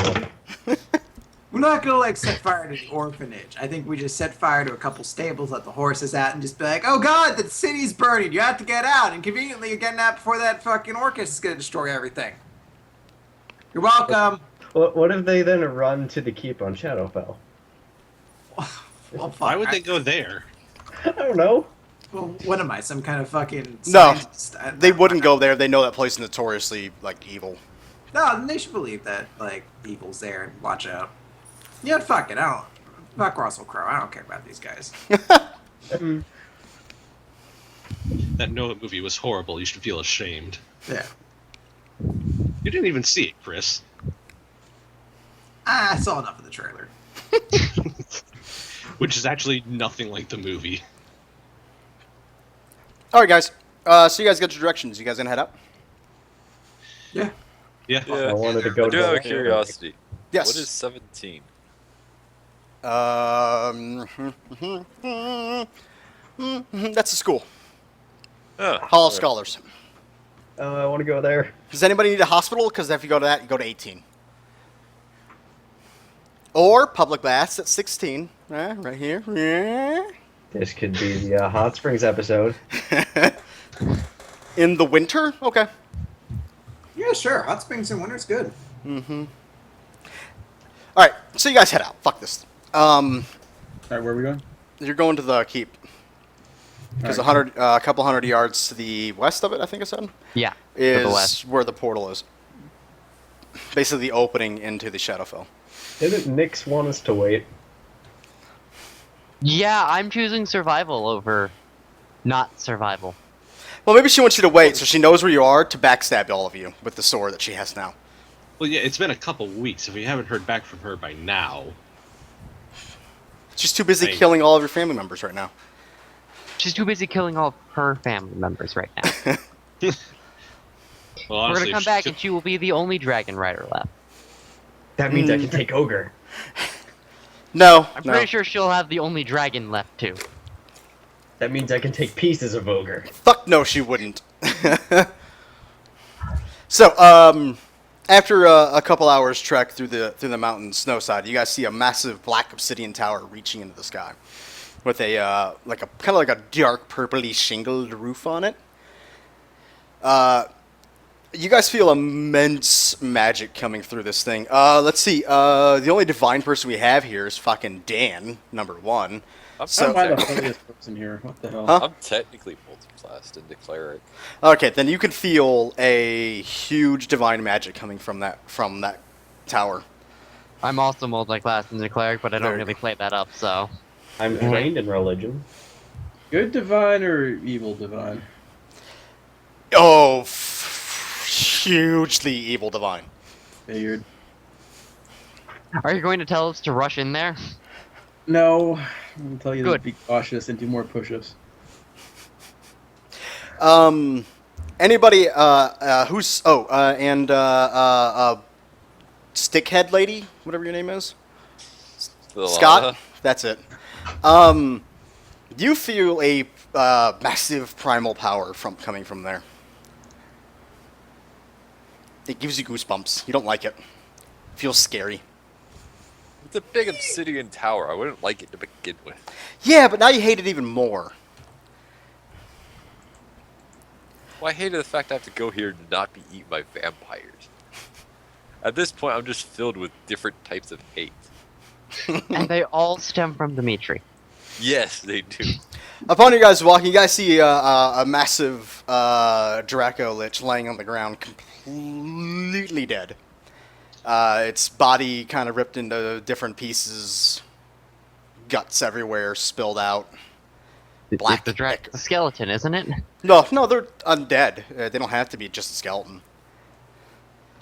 We're not gonna like set fire to the orphanage. I think we just set fire to a couple stables, let the horses out, and just be like, "Oh God, the city's burning! You have to get out!" And conveniently, you're getting out before that fucking Orcus is gonna destroy everything. You're welcome.
What if they then run to the keep on Shadowfell?
Well, fuck,
Why would they go there?
I don't know.
Well, what am I, some kind of fucking
No,
scientist?
They wouldn't go there. They know that place is notoriously like evil.
No, then they should believe that like evil's there and watch out. Yeah, fuck it. I don't. Fuck Russell Crowe. I don't care about these guys.
That Noah movie was horrible. You should feel ashamed.
Yeah.
You didn't even see it, Chris.
I saw enough of the trailer.
Which is actually nothing like the movie.
All right, guys. So you guys got your directions. You guys gonna head up?
Yeah.
Yeah.
Yeah.
I wanted to go
I do
to
have a
the-
curiosity.
Yes.
What is 17?
That's a school.
Oh,
Hall of Scholars.
I want to go there.
Does anybody need a hospital? Because if you go to that, you go to 18. Or public baths at 16. Right here.
This could be the Hot Springs episode.
In the winter? Okay.
Yeah, sure. Hot springs in winter's good.
Mm-hmm. All right, so you guys head out. Fuck this.
All right, where are we going?
You're going to the keep. Because
All right.
a couple hundred yards to the west of it, I think I said,
Yeah. To
is
the west.
where the portal is. Basically, the opening into the Shadowfell.
Didn't Nyx want us to wait?
Yeah, I'm choosing survival over not survival.
Well, maybe she wants you to wait so she knows where you are to backstab all of you with the sword that she has now.
Well, yeah, it's been a couple weeks. If we haven't heard back from her by now,
She's too busy
Hey.
killing all of your family members right now.
She's too busy killing all of her family members right now.
well,
We're
honestly,
gonna come
if
back
she-
and she will be the only dragon rider left.
That means I can take Ogre.
No,
I'm
no.
pretty sure she'll have the only dragon left too.
That means I can take pieces of Ogre.
Fuck no, she wouldn't. So, after a couple hours trek through the mountain snowside, you guys see a massive black obsidian tower reaching into the sky, with a kind of like a dark purpley shingled roof on it. You guys feel immense magic coming through this thing. Let's see. The only divine person we have here is fucking Dan, number one.
I'm,
So-
Am I the
technically,
holiest person here? What the hell?
Huh?
I'm technically multiclassed into cleric.
Okay, then you can feel a huge divine magic coming from that tower.
I'm also multi-class in the cleric, but I
There
don't
you
really play that up, so.
I'm trained in religion.
Good divine or evil divine?
Oh, hugely evil divine.
Figured.
Are you going to tell us to rush in there?
No, I'm gonna tell you
Good.
to be cautious and do more push-ups.
Anybody who's stickhead lady, whatever your name is,
The
Scott.
lava.
That's it. You feel a massive primal power coming from there. It gives you goosebumps. You don't like it. Feels scary.
It's a big obsidian tower. I wouldn't like it to begin with.
Yeah, but now you hate it even more.
Well, I hated the fact I have to go here to not be eaten by vampires. At this point, I'm just filled with different types of hate.
And they all stem from Dimitri.
Yes, they do.
Upon you guys walking, you guys see a massive Draco Lich laying on the ground, completely dead. Its body kind of ripped into different pieces, guts everywhere, spilled out. Black.
It's a skeleton, isn't it?
No, they're undead. They don't have to be just a skeleton.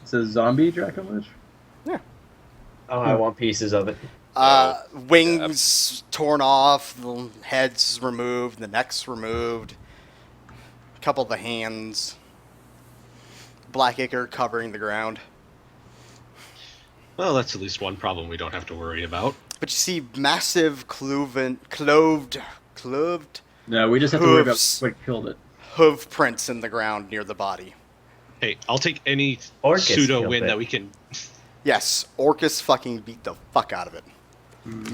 It's a zombie Draco Lich?
Oh, I want pieces of it.
Wings torn off, the heads removed, the necks removed, a couple of the hands. Black ichor covering the ground.
Well, that's at least one problem we don't have to worry about.
But you see massive cloved
No, we just have to worry about
Hooves.
what killed it.
hoof prints in the ground near the body.
Hey, I'll take any
Orcus
pseudo
killed
win
it.
that we can
Yes, Orcus fucking beat the fuck out of it.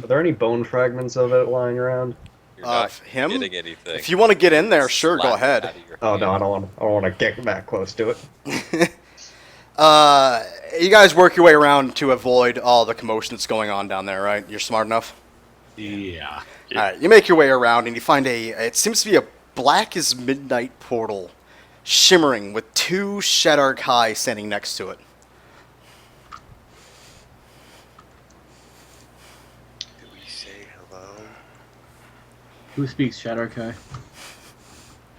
Are there any bone fragments of it lying around?
You're not
Of him?
getting anything.
If you want to get in there, sure, go
Slap it
ahead.
out of your
Oh no,
hand.
I don't want to get that close to it.
You guys work your way around to avoid all the commotion that's going on down there, right? You're smart enough?
Yeah.
Yeah.
Alright, you make your way around and you find it seems to be a black as midnight portal, shimmering with 2 Shadar Kai standing next to it.
Do we say hello?
Who speaks Shadowkai?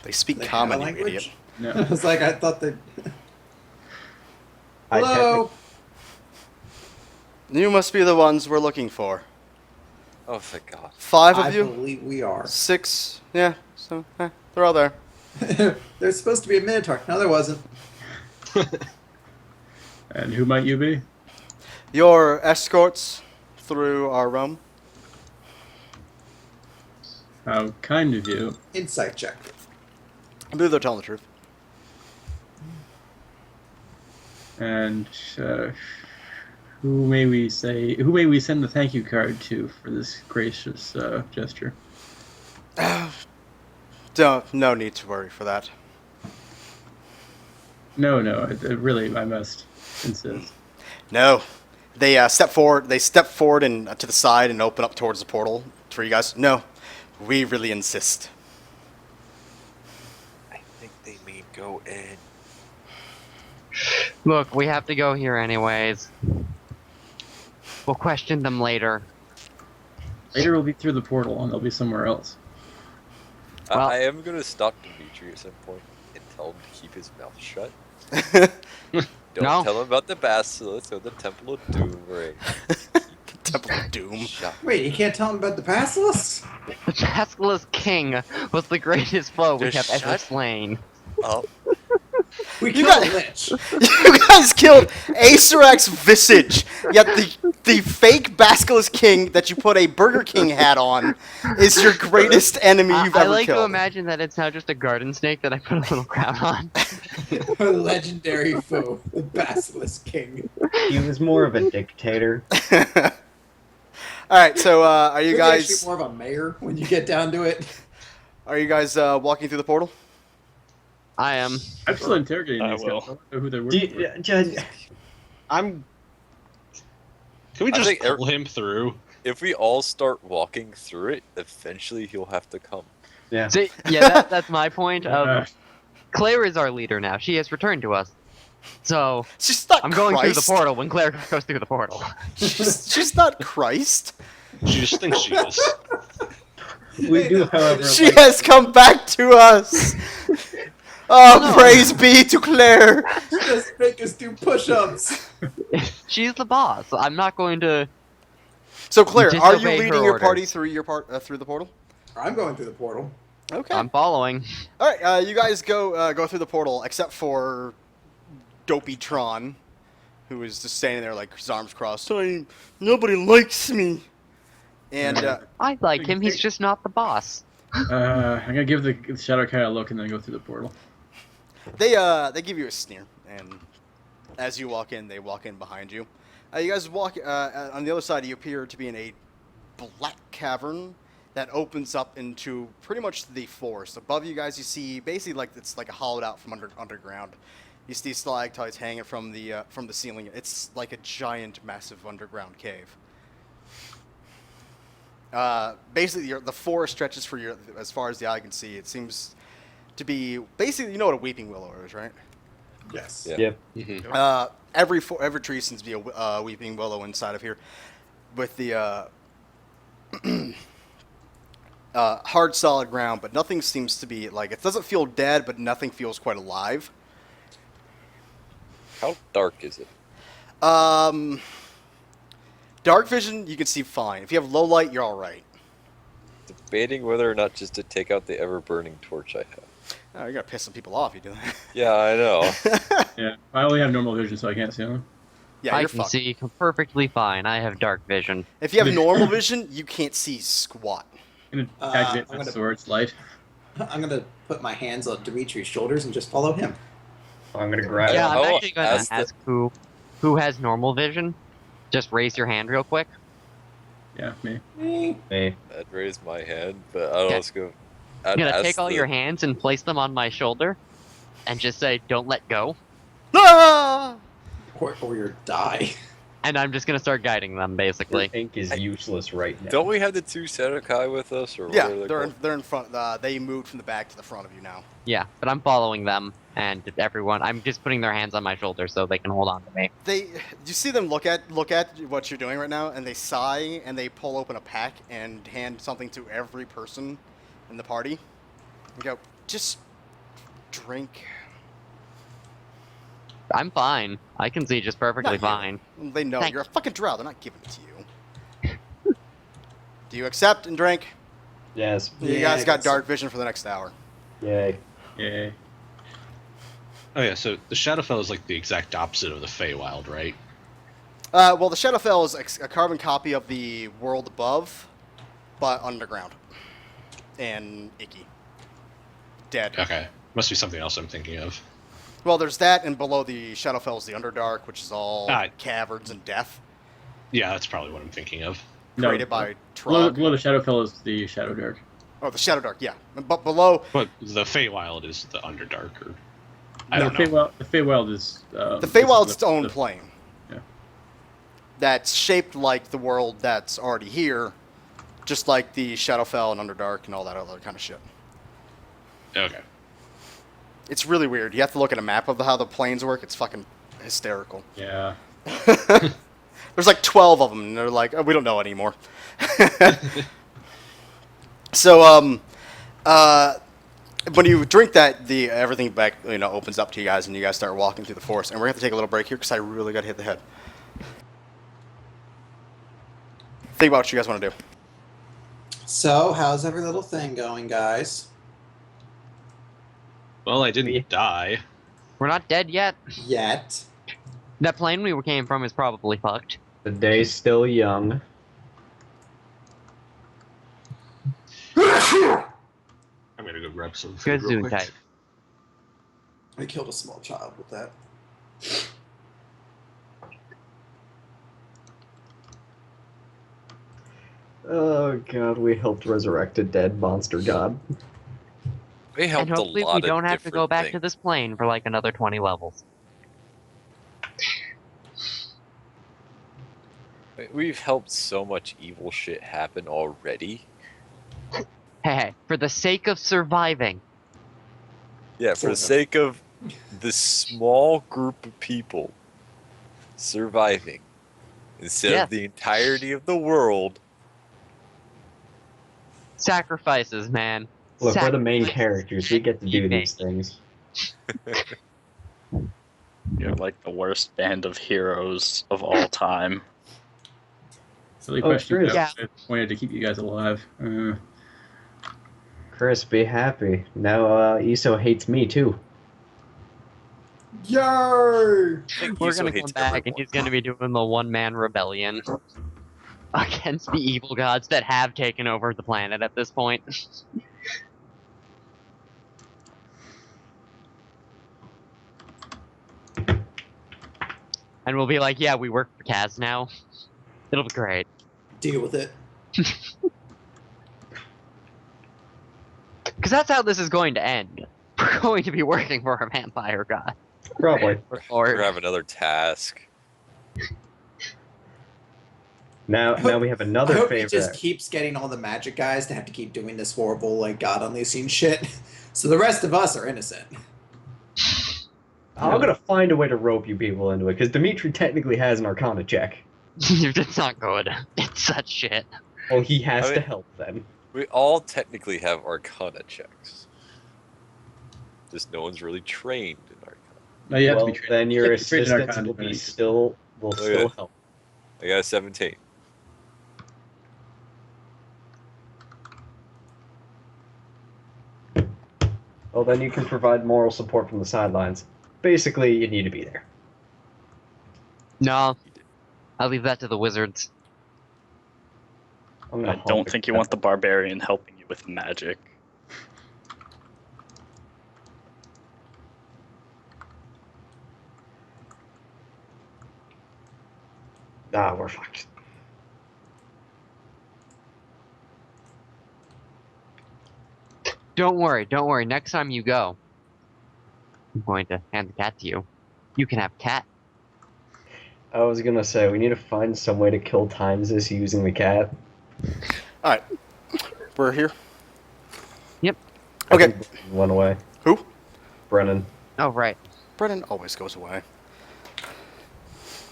They speak
They have
common,
a
you
language?
idiot.
No.
I was like, I thought that.
I
Hello.
You must be the ones we're looking for.
Oh, thank God.
5
I
of you?
believe we are.
6? Yeah, so, they're all there.
There's supposed to be a Minotaur. No, there wasn't.
And who might you be?
Your escorts through our realm.
How kind of you.
Insight check.
I believe they're telling the truth.
And who may we send the thank you card to for this gracious gesture?
No need to worry for that.
No, really, I must insist.
No. They step forward. They step forward and to the side and open up towards the portal for you guys. No, we really insist.
I think they mean go in.
Look, we have to go here anyways. We'll question them later.
Later we'll be through the portal and they'll be somewhere else.
Well-
I am going to stop Dimitri at some point and tell him to keep his mouth shut. Don't
No.
tell him about the Basilisk or the Temple of Doom ring.
Temple of Doom.
Shut
Wait, you can't tell him about the Basilisk?
The Basilisk King was the greatest foe we have
Just
ever
shut
slain.
up.
We
You
killed
got-
a lich.
You guys killed Acerak's visage, yet the fake Basilisk King that you put a Burger King hat on is your greatest enemy you've
I
ever
like
killed.
to imagine that it's now just a garden snake that I put a little crown on.
Our legendary foe, the Basilisk King.
He was more of a dictator.
Alright, so are you
Maybe
guys
actually more of a mayor when you get down to it.
walking through the portal?
I am.
I'm still interrogating
I
these guys.
will.
I don't know who they're
Do
working
you,
for.
Judge,
I'm. Can we
I
just
think
pull him through?
If we all start walking through it, eventually he'll have to come.
yeah.
See, yeah, that's my point.
Uh,
Claire is our leader now. She has returned to us. So
She's not
I'm going through the
Christ.
portal when Claire goes through the portal.
She's not Christ.
She just thinks she is.
We do, however,
She
like,
has come back to us. Oh,
No.
praise be to Claire.
Just make us do push-ups.
She's the boss. I'm not going to.
So Claire, are you
Disobey her
leading your party
orders.
through through the portal?
I'm going through the portal.
Okay.
I'm following.
All right. You guys go through the portal, except for Dopey Tron, who is just standing there like his arms crossed. Nobody likes me. And
I like him. He's just not the boss.
I'm gonna give the Shadowkai a look and then go through the portal.
they give you a sneer, and as you walk in, they walk in behind you. You guys walk on the other side. You appear to be in a black cavern that opens up into pretty much the forest. Above you guys, you see basically like it's like a hollowed out from underground. You see stalactites hanging from the ceiling. It's like a giant, massive underground cave. Basically, the forest stretches for as far as the eye can see. It seems to be basically, you know what a weeping willow is, right?
Yes.
Yeah.
Yep.
Every tree seems to be a weeping willow inside of here, with the hard, solid ground. But nothing seems to be like it doesn't feel dead, but nothing feels quite alive.
How dark is it?
Dark vision, you can see fine. If you have low light, you're all right.
Debating whether or not just to take out the ever-burning torch I have.
Oh, you're gonna piss some people off. You do that.
Yeah, I know.
Yeah, I only have normal vision, so I can't see them.
Yeah,
I
you're
can
fucked.
see perfectly fine. I have dark vision.
If you have normal vision, you can't see squat.
I'm gonna activate
I'm
my
gonna-
sword's light.
I'm gonna put my hands on Dimitri's shoulders and just follow him.
I'm gonna grab
Yeah,
Oh,
I'm actually going
as
to
the-
ask who. Who has normal vision? Just raise your hand real quick.
Yeah, me.
Me.
Me.
I'd raise my hand, but I'd
Okay.
also go.
I'm
I'd
gonna
ask
take all
the-
your hands and place them on my shoulder, and just say, "Don't let go."
Ah!
Or you die.
And I'm just gonna start guiding them,
Your
basically.
ink is useless right now.
Don't we have the two Senekai with us, or what
Yeah,
are they
they're
called?
they're in front. They moved from the back to the front of you now.
Yeah, but I'm following them, and everyone. I'm just putting their hands on my shoulder so they can hold on to me.
You see them look at what you're doing right now, and they sigh and they pull open a pack and hand something to every person in the party. And go, just drink.
I'm fine. I can see just perfectly
Not you.
fine.
They know
Thank
you're a fucking drow. They're not giving it to you. Do you accept and drink?
Yes.
You
Yeah,
guys
I
got
guess
dark vision for the next hour.
Yay.
Yay.
Oh yeah, so the Shadowfell is like the exact opposite of the Feywild, right?
Well, the Shadowfell is a carbon copy of the world above, but underground and icky, dead.
Okay, must be something else I'm thinking of.
Well, there's that, and below the Shadowfell is the Underdark, which is all
Ah.
caverns and death,
Yeah, that's probably what I'm thinking of.
No,
created by
below,
Trog.
below the Shadowfell is the Shadowdark.
Oh, the Shadowdark, yeah. But below,
But the Feywild is the Underdark, or I
No,
don't know.
The Feywild is.
the Feywild's its own
the-
plane.
Yeah.
That's shaped like the world that's already here, just like the Shadowfell and Underdark and all that other kind of shit.
Okay.
It's really weird. You have to look at a map of how the planes work. It's fucking hysterical.
Yeah.
There's like 12 of them, and they're like, oh, we don't know anymore. So, when you drink that, everything back, opens up to you guys, and you guys start walking through the forest. And we're gonna have to take a little break here because I really got to hit the head. Think about what you guys want to do.
So, how's every little thing going, guys?
Well, I didn't die.
We're not dead yet.
Yet.
That plane we came from is probably fucked.
The day's still young.
I'm gonna go grab some food
Good
real
zoom
quick.
tight.
I killed a small child with that.
Oh god, we helped resurrect a dead monster god.
We helped
And
a
hopefully
lot
we
of
don't have to go
different
back to
things.
this plane for like another 20 levels.
We've helped so much evil shit happen already.
Hey, for the sake of surviving.
Yeah, for the
Sort of.
sake of the small group of people surviving instead
Yes.
of the entirety of the world.
Sacrifices, man.
Look, we're the main
Sacrifices.
characters. We get to do these things.
You're like the worst band of heroes of all time.
Silly
Oh,
question.
Chris.
Yeah.
I wanted to keep you guys alive.
Chris, be happy. Now Iso hates me too.
Yay!
I think
We're
Yuso
gonna
hates
come back and
everyone.
he's gonna be doing the one-man rebellion against the evil gods that have taken over the planet at this point. And we'll be like, yeah, we work for Kaz now. It'll be great.
Deal with it.
Because that's how this is going to end. We're going to be working for a vampire god.
Probably.
Or
Or
have another task.
Now we have another
I hope
favorite.
he just keeps getting all the magic guys to have to keep doing this horrible, like, God unleashing shit. So the rest of us are innocent.
I'm gonna find a way to rope you people into it, because Dimitri technically has an Arcana check.
it's not good. It's such shit.
Well, he has
I mean-
to help then.
We all technically have Arcana checks. Just no one's really trained in Arcana.
No, you have
Well,
to be trained.
then your
you have to be trained in
assistants
Arcana
will be
Divinity.
still
yeah.
help.
I got a 17.
Well, then you can provide moral support from the sidelines. Basically, you need to be there.
No. I'll leave that to the wizards.
I'm gonna
I
hope
don't
it-
think you want the barbarian helping you with magic.
Ah, we're fucked.
Don't worry, don't worry. Next time you go, I'm going to hand the cat to you. You can have cat.
I was gonna say we need to find some way to kill times this using the cat.
All right, we're here.
Yep.
I
Okay.
think one away.
Who?
Brennan.
Oh, right.
Brennan always goes away.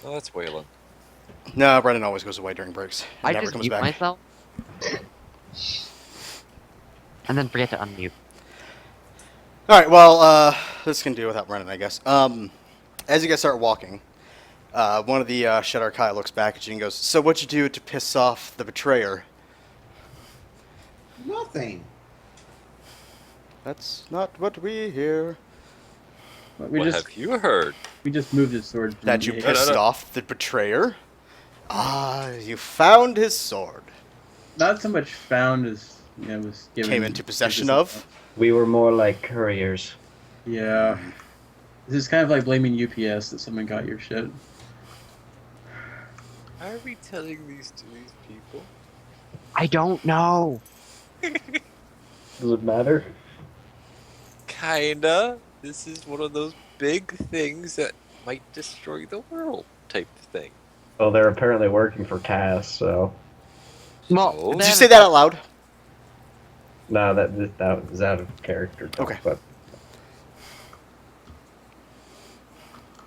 Oh, that's Waylon.
No, Brennan always goes away during breaks. He
I
never
just
comes
mute
back.
myself. And then forget to unmute.
All right, well, this can do without Brennan, I guess. As you guys start walking, one of the Shedar Kai looks back at you and goes, "So what'd you do to piss off the betrayer?"
Nothing.
That's not what we hear.
But
What have you heard?
we just moved his sword. from
That you
the-
pissed off the betrayer? Ah, you found his sword.
Not so much found as was given.
Came into possession of?
We were more like couriers.
Yeah. This is kind of like blaming UPS that someone got your shit.
How are we telling these to these people?
I don't know.
Does it matter?
Kinda. This is one of those big things that might destroy the world type thing.
Well, they're apparently working for Cass, so
Well,
Oh.
Did you say that out loud?
no, that was out of character. Talk,
Okay.
But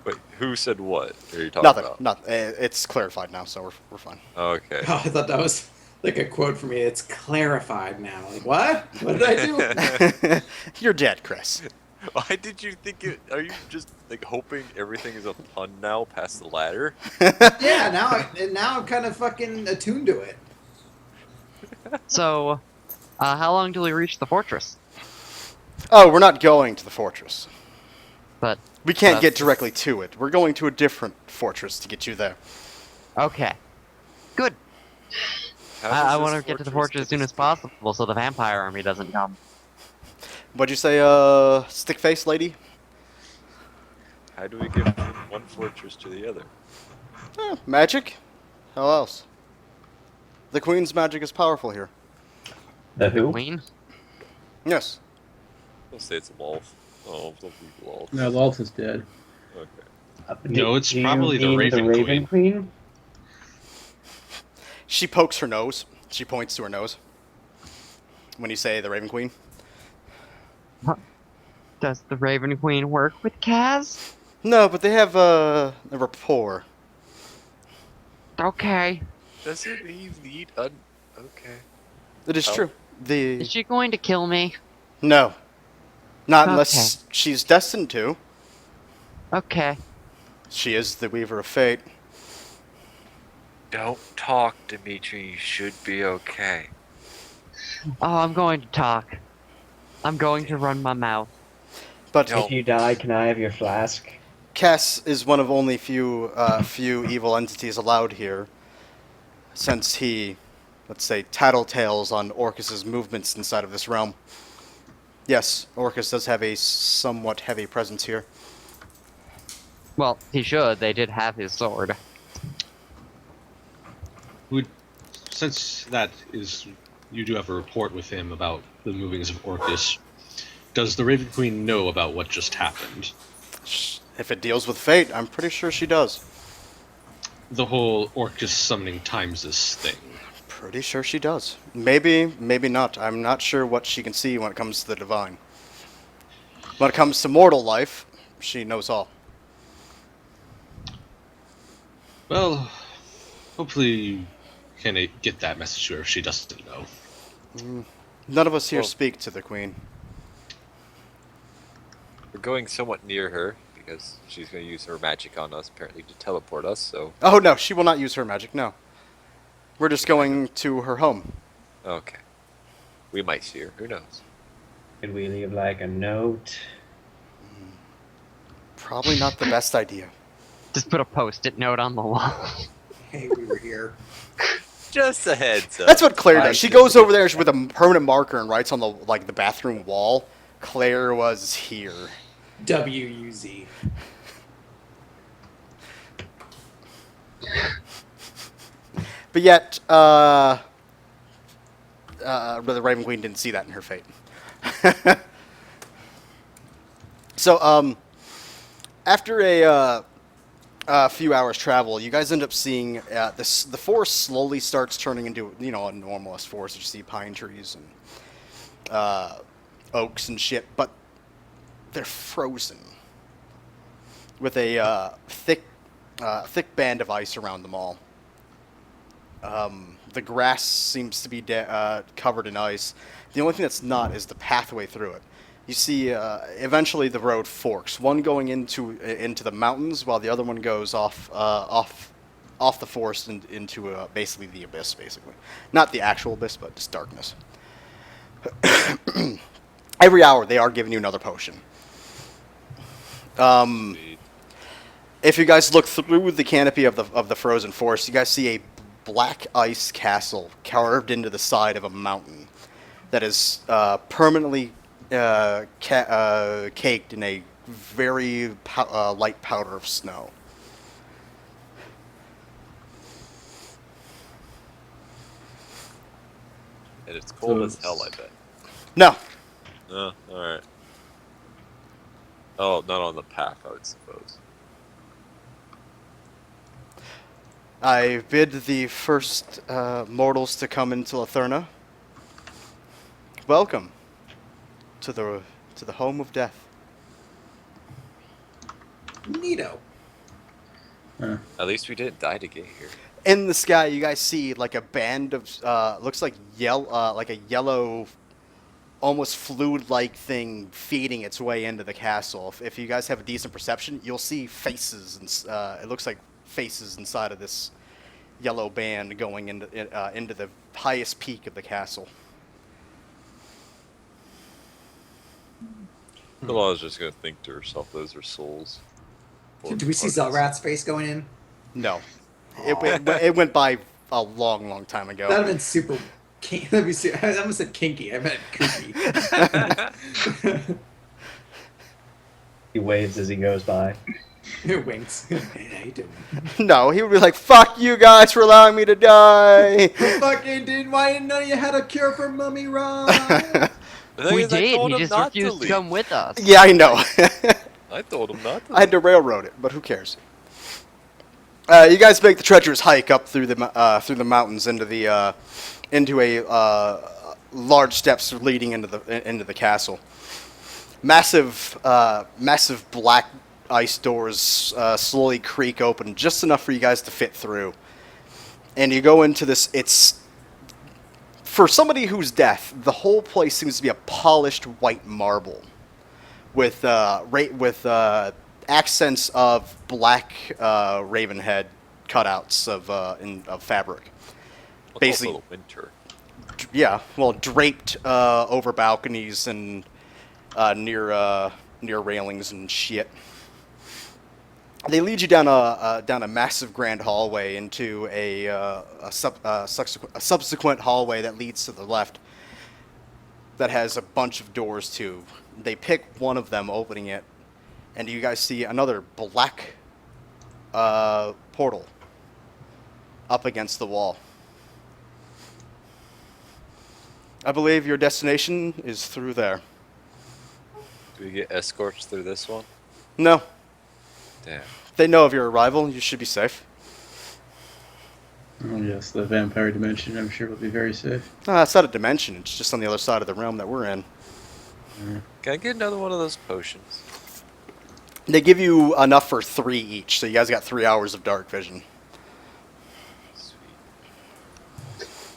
Wait, who said what? Are you talking
Nothing.
about?
Not. It's clarified now, so we're fine.
Okay.
Oh, I thought that was like a quote for me. It's clarified now. Like, what? What did I do?
You're dead, Chris.
Why did you think it? Are you just like hoping everything is a pun now past the ladder?
Yeah, now I'm kind of fucking attuned to it.
So, how long till we reach the fortress?
Oh, we're not going to the fortress.
But,
We can't get
That's-
directly to it. We're going to a different fortress to get you there.
okay. Good.
How
I
does
want
this
to get to the
fortress
fortress as
get
soon
us
as possible so the vampire army doesn't come.
What'd you say, stick face lady?
How do we get from one fortress to the other?
Magic? How else? The queen's magic is powerful here.
the who?
Queen?
Yes.
I'll say it's a Lolth. Oh, don't be Lolth.
No, Lalt is dead.
Okay.
No, it's
Do you
probably the
mean
Raven
Raven Queen.
She pokes her nose. She points to her nose. When you say the Raven Queen.
Does the Raven Queen work with Kaz?
No, but they have a rapport.
Okay.
Doesn't he lead un? Okay.
It is
Oh.
true. The
Is she going to kill me?
no, not
Okay.
unless she's destined to.
Okay.
She is the Weaver of Fate.
Don't talk, Dimitri. You should be okay.
Oh, I'm going to talk. I'm going to run my mouth.
But
No.
If you die, can I have your flask?
Cass is one of only few evil entities allowed here, since he, let's say, tattletales on Orcus's movements inside of this realm. Yes, Orcus does have a somewhat heavy presence here.
Well, he should. They did have his sword.
Since that is, you do have a report with him about the movings of Orcus. Does the Raven Queen know about what just happened?
If it deals with fate, I'm pretty sure she does.
The whole Orcus summoning Timesis thing.
Pretty sure she does. Maybe, maybe not. I'm not sure what she can see when it comes to the divine. When it comes to mortal life, she knows all.
Well, hopefully you can get that message to her if she doesn't know.
None of us here
Well-
speak to the queen.
We're going somewhat near her because she's going to use her magic on us, apparently, to teleport us. So,
Oh no, she will not use her magic, no. We're just going to her home.
okay. We might see her. Who knows?
Could we leave like a note?
Probably not the best idea.
Just put a post-it note on the wall.
Hey, we were here.
Just a heads up.
That's what Claire
I
does. She
just
goes
did
over there with a permanent marker and writes on the bathroom wall, "Claire was here."
WUZ.
But yet, the Raven Queen didn't see that in her fate. So, after a few hours travel, you guys end up seeing the forest slowly starts turning into, a normalist forest. You see pine trees and oaks and shit, but they're frozen with a thick band of ice around them all. The grass seems to be covered in ice. The only thing that's not is the pathway through it. You see, eventually the road forks. One going into the mountains, while the other one goes off the forest and into basically the abyss. Basically, not the actual abyss, but just darkness. Every hour, they are giving you another potion. If you guys look through the canopy of the frozen forest, you guys see a black ice castle carved into the side of a mountain that is permanently caked in a very light powder of snow.
And it's cold as hell, I bet.
No.
Oh, alright. Oh, not on the path, I would suppose.
I bid the first mortals to come into Latherna. Welcome to the home of death.
Neato.
At least we didn't die to get here.
In the sky, you guys see like a band of looks like like a yellow, almost fluid-like thing feeding its way into the castle. If you guys have a decent perception, you'll see faces, and it looks like faces inside of this yellow band going into the highest peak of the castle.
Lala's just gonna think to herself, those are souls.
Did we see Zelrat's face going in?
No, it went by a long time ago.
That'd have been super. That'd be. I almost said kinky. I meant creepy.
He waves as he goes by.
Winks. Hey, how you doing?
No, he would be like, "Fuck you guys for allowing me to die."
Fucking dude, why didn't none of you had a cure for Mummy Rod?
We did. He just refused to come with us.
Yeah, I know.
I told him not to.
I had to railroad it, but who cares? You guys make the treacherous hike up through the mountains into a large steps leading into the castle. Massive black ice doors slowly creak open, just enough for you guys to fit through. And you go into this. It's for somebody who's deaf. The whole place seems to be a polished white marble, with accents of black raven head cutouts of fabric.
It's
Basically,
also the winter.
yeah, well, draped over balconies and near railings and shit. They lead you down a massive grand hallway into a subsequent hallway that leads to the left. That has a bunch of doors too. They pick one of them, opening it, and you guys see another black portal up against the wall. I believe your destination is through there.
Do we get escorts through this one?
No.
Damn.
They know of your arrival. You should be safe.
Oh yes, the vampire dimension. I'm sure will be very safe.
It's not a dimension. It's just on the other side of the realm that we're in.
Can I get another one of those potions?
They give you enough for 3 each, so you guys got 3 hours of dark vision.
Sweet.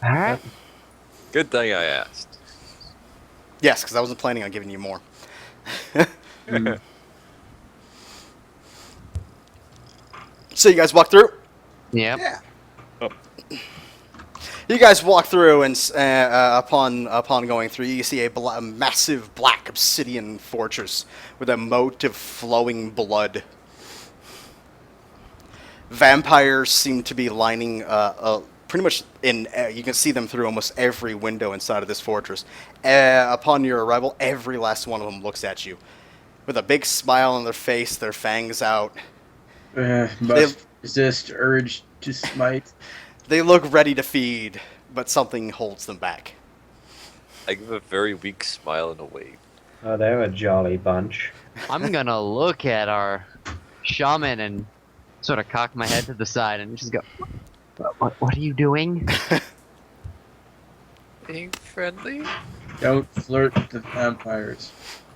Alright.
Good thing I asked.
Yes, because I wasn't planning on giving you more. So you guys walk through?
Yep.
Yeah.
You guys walk through, and upon going through, you see a massive black obsidian fortress with a moat of flowing blood. Vampires seem to be lining pretty much in. You can see them through almost every window inside of this fortress. Upon your arrival, every last one of them looks at you with a big smile on their face, their fangs out.
Must resist urge to smite.
They look ready to feed, but something holds them back.
I give a very weak smile and a wave.
Oh, they're a jolly bunch.
I'm gonna look at our shaman and sort of cock my head to the side and just go, what are you doing?
Being friendly?
Don't flirt with the vampires.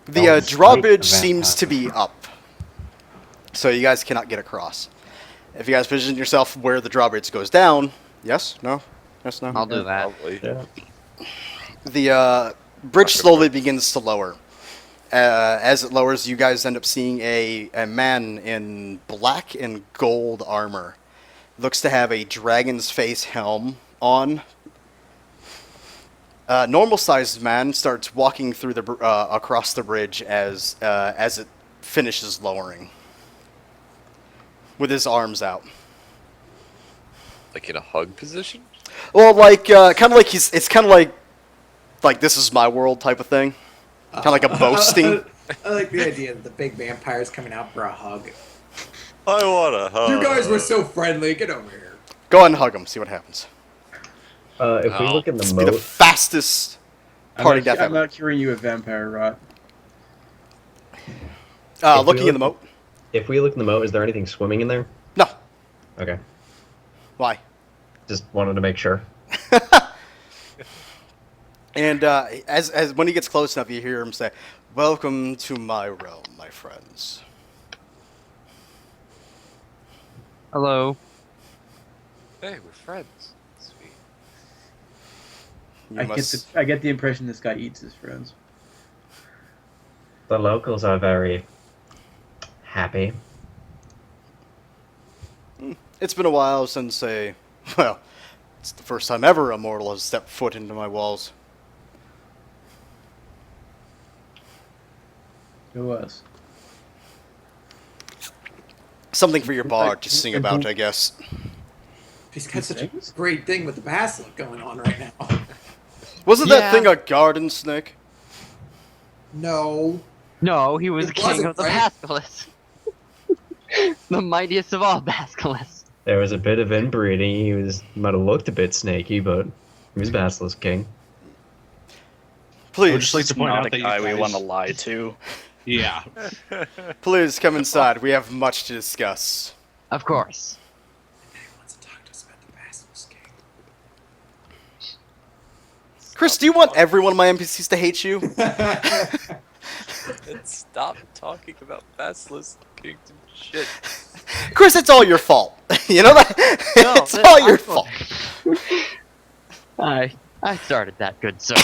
The
Don't fight
drawbridge
the
seems to
vampire.
be up, so you guys cannot get across. If you guys position yourself where the drawbridge goes down, yes, no, yes, no.
I'll do that.
Probably.
Yeah.
The bridge slowly begins to lower. As it lowers, you guys end up seeing a man in black and gold armor. Looks to have a dragon's face helm on. Normal-sized man starts walking through the across the bridge as it finishes lowering, with his arms out.
Like in a hug position?
Well, like kind of like it's kind of like this is my world type of thing. Kind of like a boasting.
I like the idea that the big vampire's coming out for a hug.
I want a hug.
You guys were so friendly. Get over here.
Go ahead and hug him. See what happens.
If we look in the
This will be the
moat,
fastest party death
I'm
ever.
not curing you of vampire rot.
if we
Looking in the
look-
moat.
if we look in the moat, is there anything swimming in there?
No.
Okay.
Why?
Just wanted to make sure.
And as when he gets close enough, you hear him say, "Welcome to my realm, my friends."
Hello.
Hey, we're friends. Sweet.
You
I
must-
get the impression this guy eats his friends.
The locals are very happy.
It's been a while since well, it's the first time ever a mortal has stepped foot into my walls.
Who was?
Something for your bard to sing about, I guess.
He's got such a
Snakes?
great thing with the basilisk going on right now.
Wasn't
Yeah.
that thing a garden snake?
No.
No, he was
It
king
wasn't,
of the
right?
basilisks. The mightiest of all basilisks.
There was a bit of inbreeding. He might have looked a bit snaky, but he was Basilisk King.
I would
Please,
just like to point
Not
out
a
that you
guy we
guys-
want to lie to.
Yeah.
please come inside. We have much to discuss.
Of course.
He wants to talk to us about the basilisk king.
Chris, do you want every one of my NPCs to hate you?
And stop talking about Basilisk Kings and shit.
Chris, it's all your fault. You know that?
No,
it's
that-
all your
I'm-
fault.
I started that, good sir.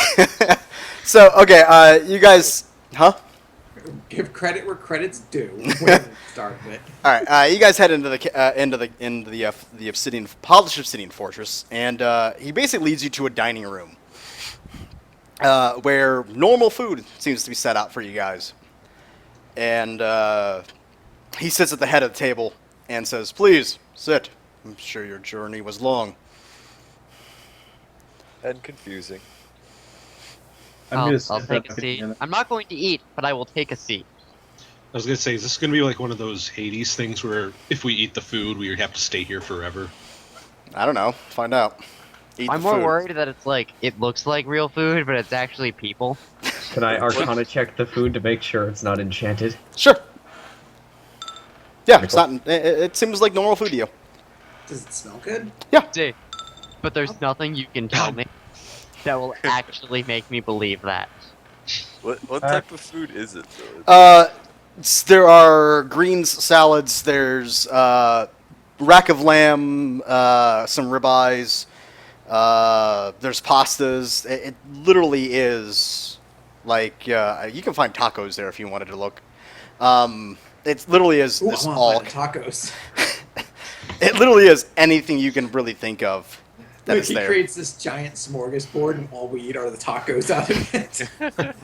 So, okay, you guys, huh?
Give credit where credit's due. When start of it.
All right, you guys head into the obsidian, polished obsidian fortress, and he basically leads you to a dining room where normal food seems to be set out for you guys. And he sits at the head of the table and says, "Please sit. I'm sure your journey was long."
And confusing.
I'll
sit
take a
up
seat.
and-
I'm not going to eat, but I will take a seat.
I was gonna say, is this gonna be like one of those Hades things where if we eat the food, we have to stay here forever?
I don't know. Find out. Eat
I'm
the
more
food.
worried that it's like, it looks like real food, but it's actually people.
Can I Arcana check the food to make sure it's not enchanted?
Sure. Yeah,
Pretty
it's not. It seems like normal food to you.
Does it smell good?
See, but there's nothing you can tell me that will actually make me believe that.
What type of food is it, though?
There are greens, salads. There's rack of lamb, some ribeyes. There's pastas. It literally is like you can find tacos there if you wanted to look. It literally is
Ooh,
this
I
all.
want tacos.
It literally is anything you can really think of that
Like
is
he
there.
creates this giant smorgasbord, and all we eat are the tacos out of it.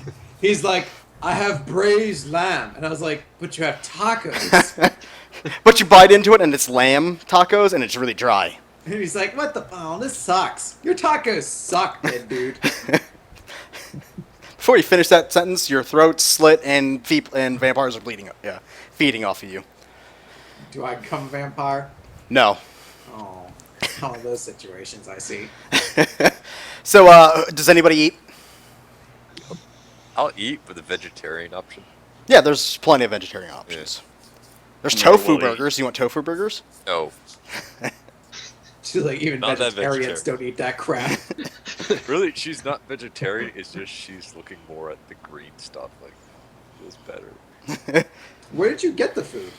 He's like, I have braised lamb, and I was like, but you have tacos.
But you bite into it and it's lamb tacos and it's really dry.
And he's like, what the? Oh, this sucks. Your tacos suck, dead dude.
Before you finish that sentence, your throat's slit and vampires are bleeding. Feeding off of you.
Do I become a vampire?
No.
Oh. All those situations I see.
So, does anybody eat?
I'll eat with a vegetarian option.
Yeah, there's plenty of vegetarian options. There's
No,
tofu
we'll eat.
burgers. You want tofu burgers?
No,
So, like, even
Not that
vegetarians
vegetarian.
don't eat that crap.
really, she's not vegetarian. It's just she's looking more at the green stuff. Like, feels better.
Where did you get the food?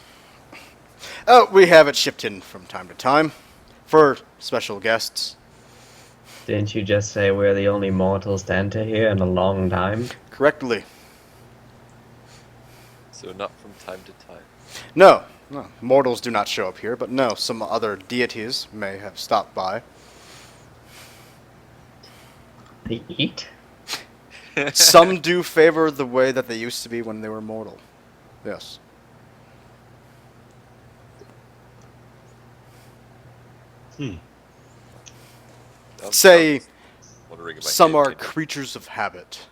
Oh, we have it shipped in from time to time for special guests.
Didn't you just say we're the only mortals to enter here in a long time?
Correctly.
So not from time to time.
No, mortals do not show up here, but no, some other deities may have stopped by.
They eat?
Some do favor the way that they used to be when they were mortal. Yes. Say
Wondering if my
some
head
are
can-
creatures of habit.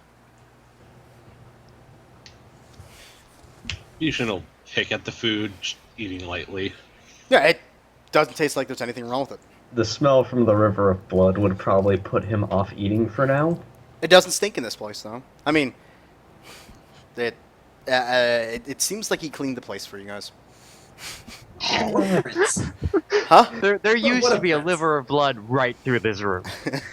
You shouldn't pick at the food, just eating lightly.
Yeah, it doesn't taste like there's anything wrong with it.
The smell from the river of blood would probably put him off eating for now.
It doesn't stink in this place, though. I mean, it seems like he cleaned the place for you guys.
Prince.
Huh?
There used
what
to
a
be a
mess.
liver of blood right through this room,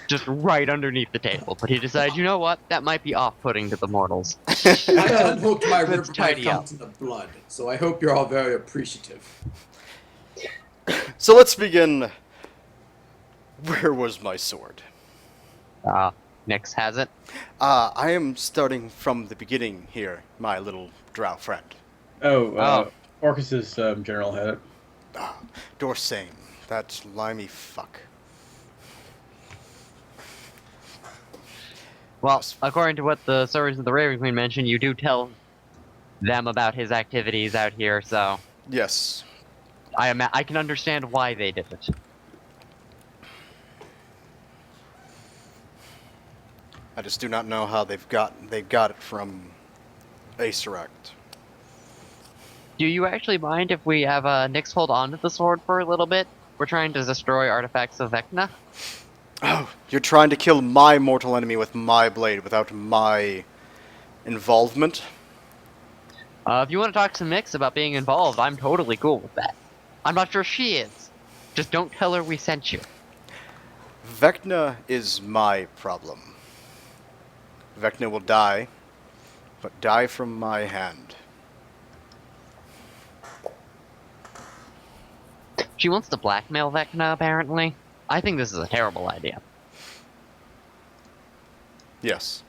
just right underneath the table. But he decided, you know what? That might be off-putting to the mortals.
I unhooked my
Let's
river by
tidy up.
fountain of blood, so I hope you're all very appreciative.
So let's begin. Where was my sword?
Nyx has it.
I am starting from the beginning here, my little drow friend.
Orcus's general had it.
Dorsane, that limey fuck.
Well, according to what the servants of the Raven Queen mentioned, you do tell them about his activities out here, so
Yes.
I can understand why they did it.
I just do not know how they got it from Aceract.
Do you actually mind if we have Nyx hold on to the sword for a little bit? We're trying to destroy artifacts of Vecna.
Oh, you're trying to kill my mortal enemy with my blade without my involvement?
If you want to talk to Nyx about being involved, I'm totally cool with that. I'm not sure she is. Just don't tell her we sent you.
Vecna is my problem. Vecna will die, but die from my hand.
She wants to blackmail Vecna, apparently. I think this is a terrible idea.
Yes.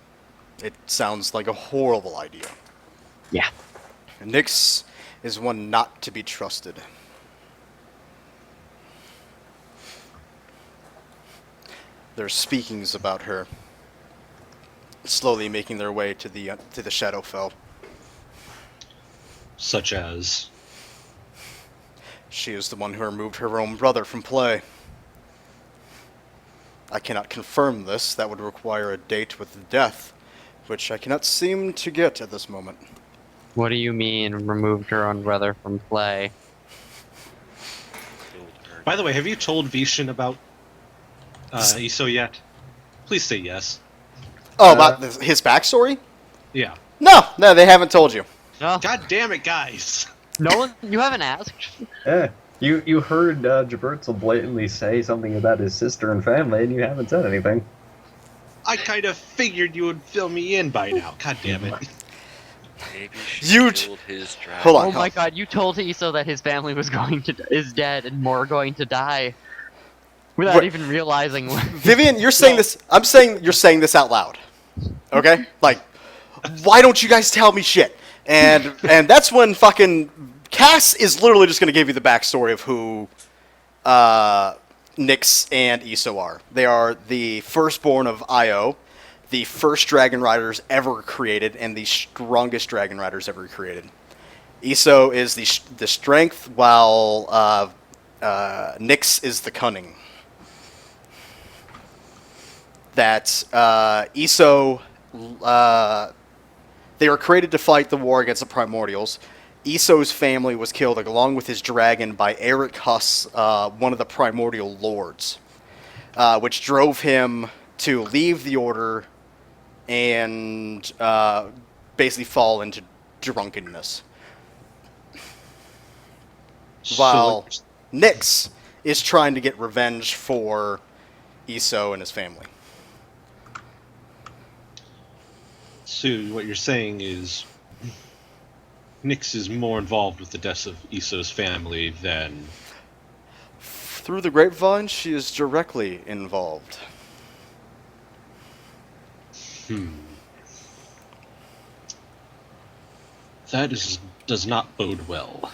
It sounds like a horrible idea.
Yeah.
Nyx is one not to be trusted. There's speakings about her slowly making their way to the Shadowfell.
Such as.
She is the one who removed her own brother from play. I cannot confirm this. That would require a date with death, which I cannot seem to get at this moment.
What do you mean, removed her own brother from play?
Killed her.
By the way, have you told Vishen about Iso yet? Please say yes.
Oh, about his backstory?
Yeah.
No, they haven't told you.
No,
God damn it, guys!
no one. You haven't asked.
Yeah. You heard Jabertzel blatantly say something about his sister and family, and you haven't said anything.
I kind of figured you would fill me in by now. God damn it.
Maybe she
You
killed his dragon.
Hold on.
Oh my god, you told Iso that his family was is dead and more going to die. Without
What?
even realizing when.
Vivian, you're saying this. I'm saying you're saying this out loud. Okay? Like, why don't you guys tell me shit? And that's when fucking Cass is literally just going to give you the backstory of who Nyx and Iso are. They are the firstborn of Io, the first Dragon Riders ever created, and the strongest Dragon Riders ever created. Iso is the strength, while Nyx is the cunning. That Iso, they were created to fight the war against the Primordials. Iso's family was killed along with his dragon by Eric Huss, one of the primordial lords, which drove him to leave the order and basically fall into drunkenness. While Nyx is trying to get revenge for Iso and his family.
So what you're saying is Nyx is more involved with the deaths of Iso's family than...
Through the grapevine, she is directly involved.
That does not bode well.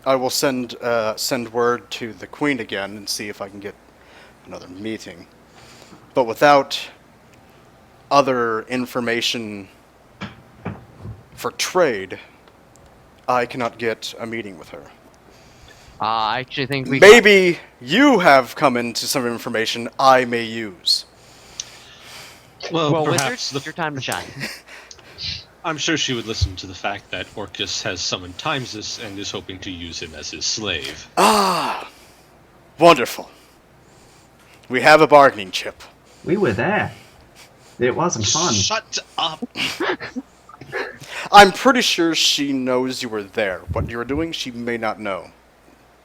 I will send word to the Queen again and see if I can get another meeting. But without other information for trade, I cannot get a meeting with her.
I actually think we
Maybe you have come into some information I may use.
Well,
perhaps
Wizard, your time to shine.
I'm sure she would listen to the fact that Orcus has summoned Timesus and is hoping to use him as his slave.
Ah, wonderful. We have a bargaining chip.
We were there. It wasn't fun.
Shut up!
I'm pretty sure she knows you were there. What you were doing, she may not know.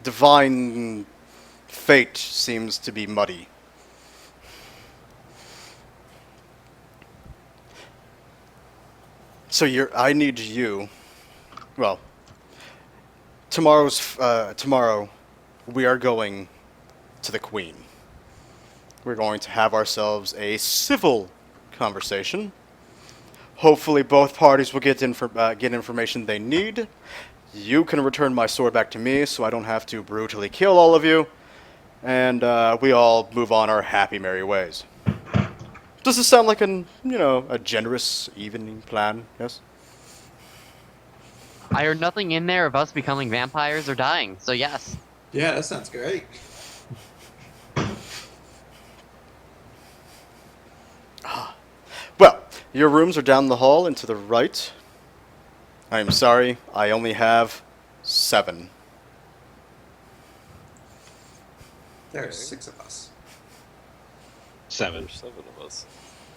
Divine fate seems to be muddy. So I need you. Well, tomorrow, we are going to the Queen. We're going to have ourselves a civil conversation. Hopefully, both parties will get information they need. You can return my sword back to me, so I don't have to brutally kill all of you, and we all move on our happy, merry ways. Does this sound like a generous evening plan? Yes.
I heard nothing in there of us becoming vampires or dying, so yes.
Yeah, that sounds great.
Well, your rooms are down the hall and to the right. I am sorry, I only have 7.
There's 6 of us.
7.
There's 7 of us.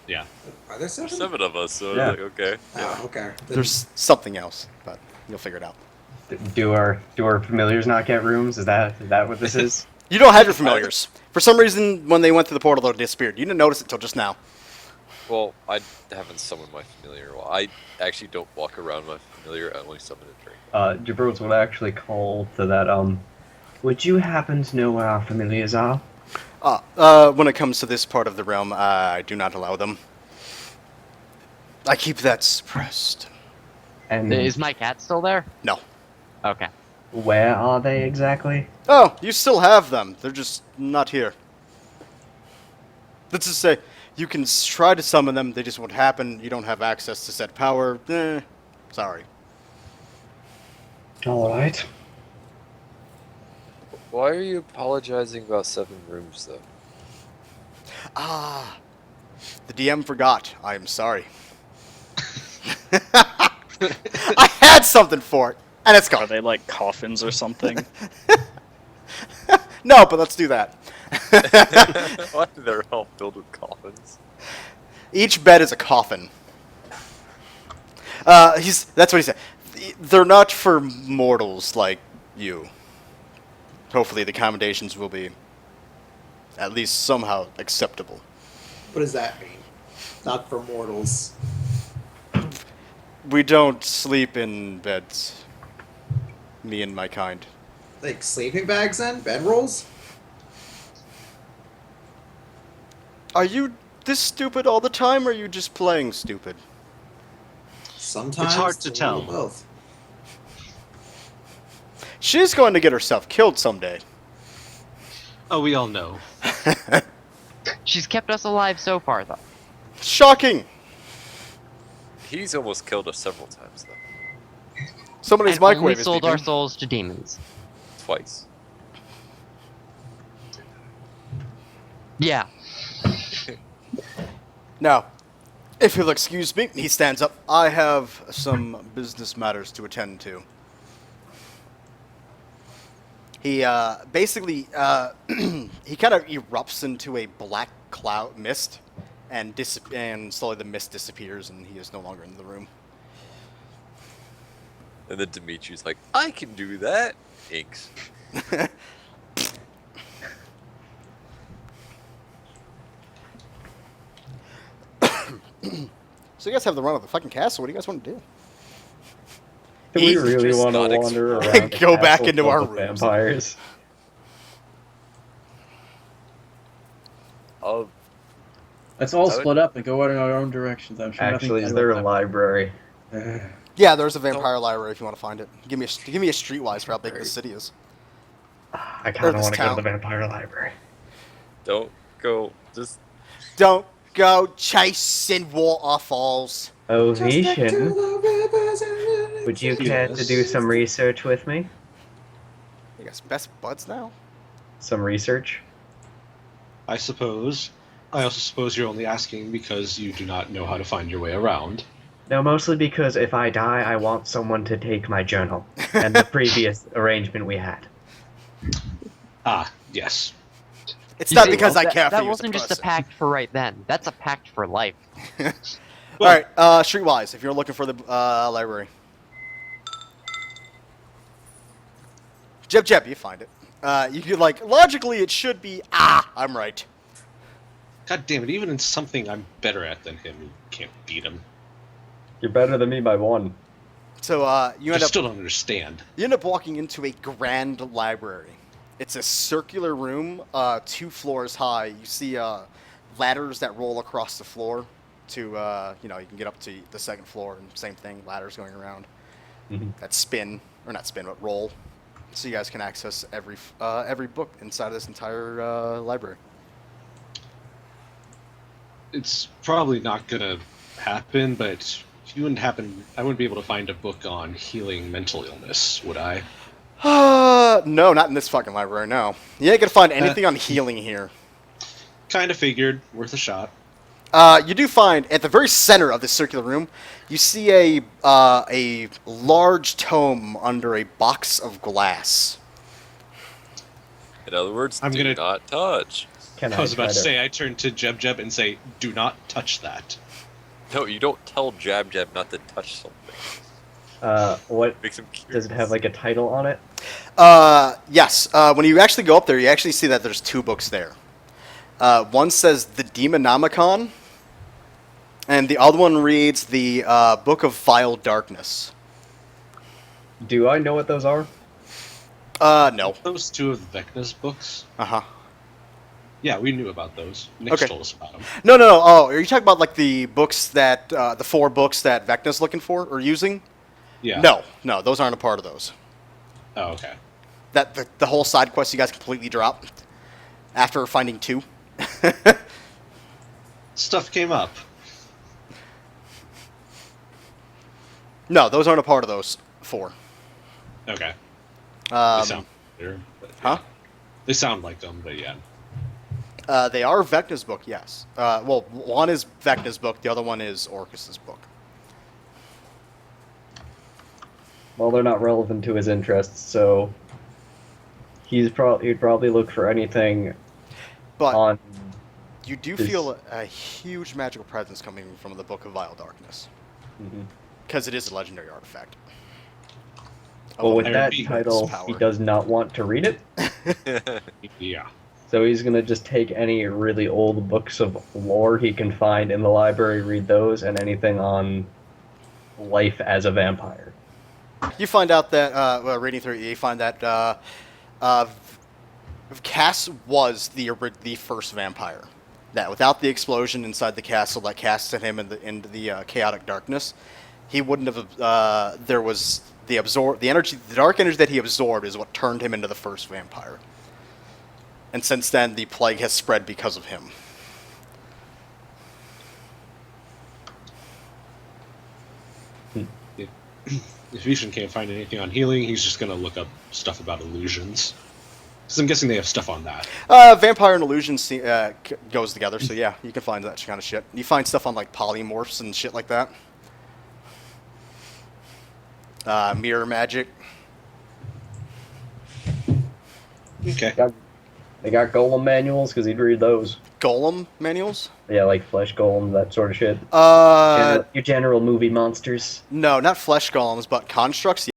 Yeah.
Are there 7?
There's 7 of us, so
Yeah.
like, okay.
Oh, okay. Then-
There's something else, but you'll figure it out.
Do our familiars not get rooms? Is that what this is?
You don't have your familiars. For some reason, when they went through the portal, they disappeared. You didn't notice it till just now.
Well, I haven't summoned my familiar. Well, I actually don't walk around my familiar. I only summon a drink.
Jabros would actually call to that. Would you happen to know where our familiars are?
When it comes to this part of the realm, I do not allow them. I keep that suppressed.
And
Is my cat still there?
No.
Okay.
where are they exactly?
Oh, you still have them. They're just not here. Let's just say, you can try to summon them, they just won't happen. You don't have access to said power. Sorry.
Alright.
Why are you apologizing about 7 rooms, though?
Ah, the DM forgot. I am sorry. I had something for it, and it's
Are
gone.
they like coffins or something?
No, but let's do that.
Why they're all filled with coffins?
Each bed is a coffin. That's what he said. They're not for mortals like you. Hopefully the accommodations will be at least somehow acceptable.
What does that mean? Not for mortals.
We don't sleep in beds. Me and my kind.
Like sleeping bags then? Bedrolls?
Are you this stupid all the time, or are you just playing stupid?
Sometimes.
hard to
a little
tell.
Both.
She's going to get herself killed someday.
Oh, we all know.
She's kept us alive so far, though.
Shocking!
He's almost killed us several times, though.
Somebody's
And only
microwave is
sold our
beeping.
souls to demons.
Twice.
Yeah.
Now, if you'll excuse me, he stands up. I have some business matters to attend to. He basically he kind of erupts into a black cloud mist, and slowly the mist disappears, and he is no longer in the room.
And then Dimitri's like, I can do that. Inks.
So you guys have the run of the fucking castle. What do you guys want to do?
Do we
He's
really
just
want to
not
wander
Go
around? the
back
castle
into
full
our
of
rooms.
vampires.
Oh,
Let's all
I would-
split up and go in our own directions. I'm sure.
Actually, is
nothing
there
bad
a
will
library?
happen.
Yeah, there's a vampire library if you want to find it. Give me a streetwise for how big this city is.
I
Or
kind of
this
want to go to
town.
the vampire library.
don't go. Just
Don't go chasing waterfalls.
Ovation, would you care to
Yes.
do some research with me?
You guys best buds now.
Some research?
I suppose. I also suppose you're only asking because you do not know how to find your way around.
No, mostly because if I die, I want someone to take my journal and the previous arrangement we had.
Ah, yes.
It's
You
not
see,
because I
that-
care for
That
you as a
wasn't just a
person.
pact for right then. That's a pact for life.
All right, streetwise. If you're looking for the library, Jeb, you find it. You could logically it should be. I'm right.
God damn it, even in something I'm better at than him, you can't beat him.
You're better than me by one.
So you
I
end up
still don't understand.
walking into a grand library. It's a circular room, 2 floors high. You see ladders that roll across the floor to you can get up to the 2nd floor, and same thing, ladders going around that spin or not spin but roll, so you guys can access every book inside of this entire library.
It's probably not gonna happen, but I wouldn't be able to find a book on healing mental illness, would I?
No, not in this fucking library. No, you ain't gonna find anything on healing here.
Kind of figured, worth a shot.
You do find at the very center of this circular room, you see a large tome under a box of glass.
in other words,
I'm
do
gonna-
not touch.
Can
I was about
try
to say, I turned to Jeb and say, do not touch that.
No, you don't tell Jab not to touch something.
What
Makes him
does it have like a title on it?
Yes. When you actually go up there, you actually see that there's 2 books there. One says the Demonomicon, and the other one reads the Book of Vile Darkness.
Do I know what those are?
No.
Those 2 of Vecna's books?
Uh-huh.
Yeah, we knew about those. Nick
Okay.
told us about them.
No. Oh, are you talking about the books that the 4 books that Vecna's looking for or using?
Yeah.
No, those aren't a part of those.
Oh, okay.
That the whole side quest you guys completely dropped after finding 2.
Stuff came up.
No, those aren't a part of those 4.
Okay. They sound familiar, but
huh?
They sound like them, but yeah.
They are Vecna's book, yes. Well, one is Vecna's book, the other one is Orcus's book.
Well, they're not relevant to his interests, so he'd probably look for anything
But
on.
you do
this-
feel a huge magical presence coming from the Book of Vile Darkness, because it is a legendary artifact.
Well, with
I
that
repeat,
title,
its power.
he does not want to read it,
Yeah.
so he's gonna just take any really old books of lore he can find in the library, read those, and anything on life as a vampire.
You find out that, reading through it, you find that Cass was the first vampire. That without the explosion inside the castle that casted him into the chaotic darkness, he wouldn't have. There was the dark energy that he absorbed is what turned him into the first vampire. And since then, the plague has spread because of him.
If Vishen can't find anything on healing, he's just gonna look up stuff about illusions. Because I'm guessing they have stuff on that.
Vampire and illusion goes together, so yeah, you can find that kind of shit. You find stuff on like polymorphs and shit like that. Mirror magic.
Okay.
They got golem manuals because he'd read those.
Golem manuals?
Yeah, like flesh golem, that sort of shit.
Uh,
Your general movie monsters.
no, not flesh golems, but constructs.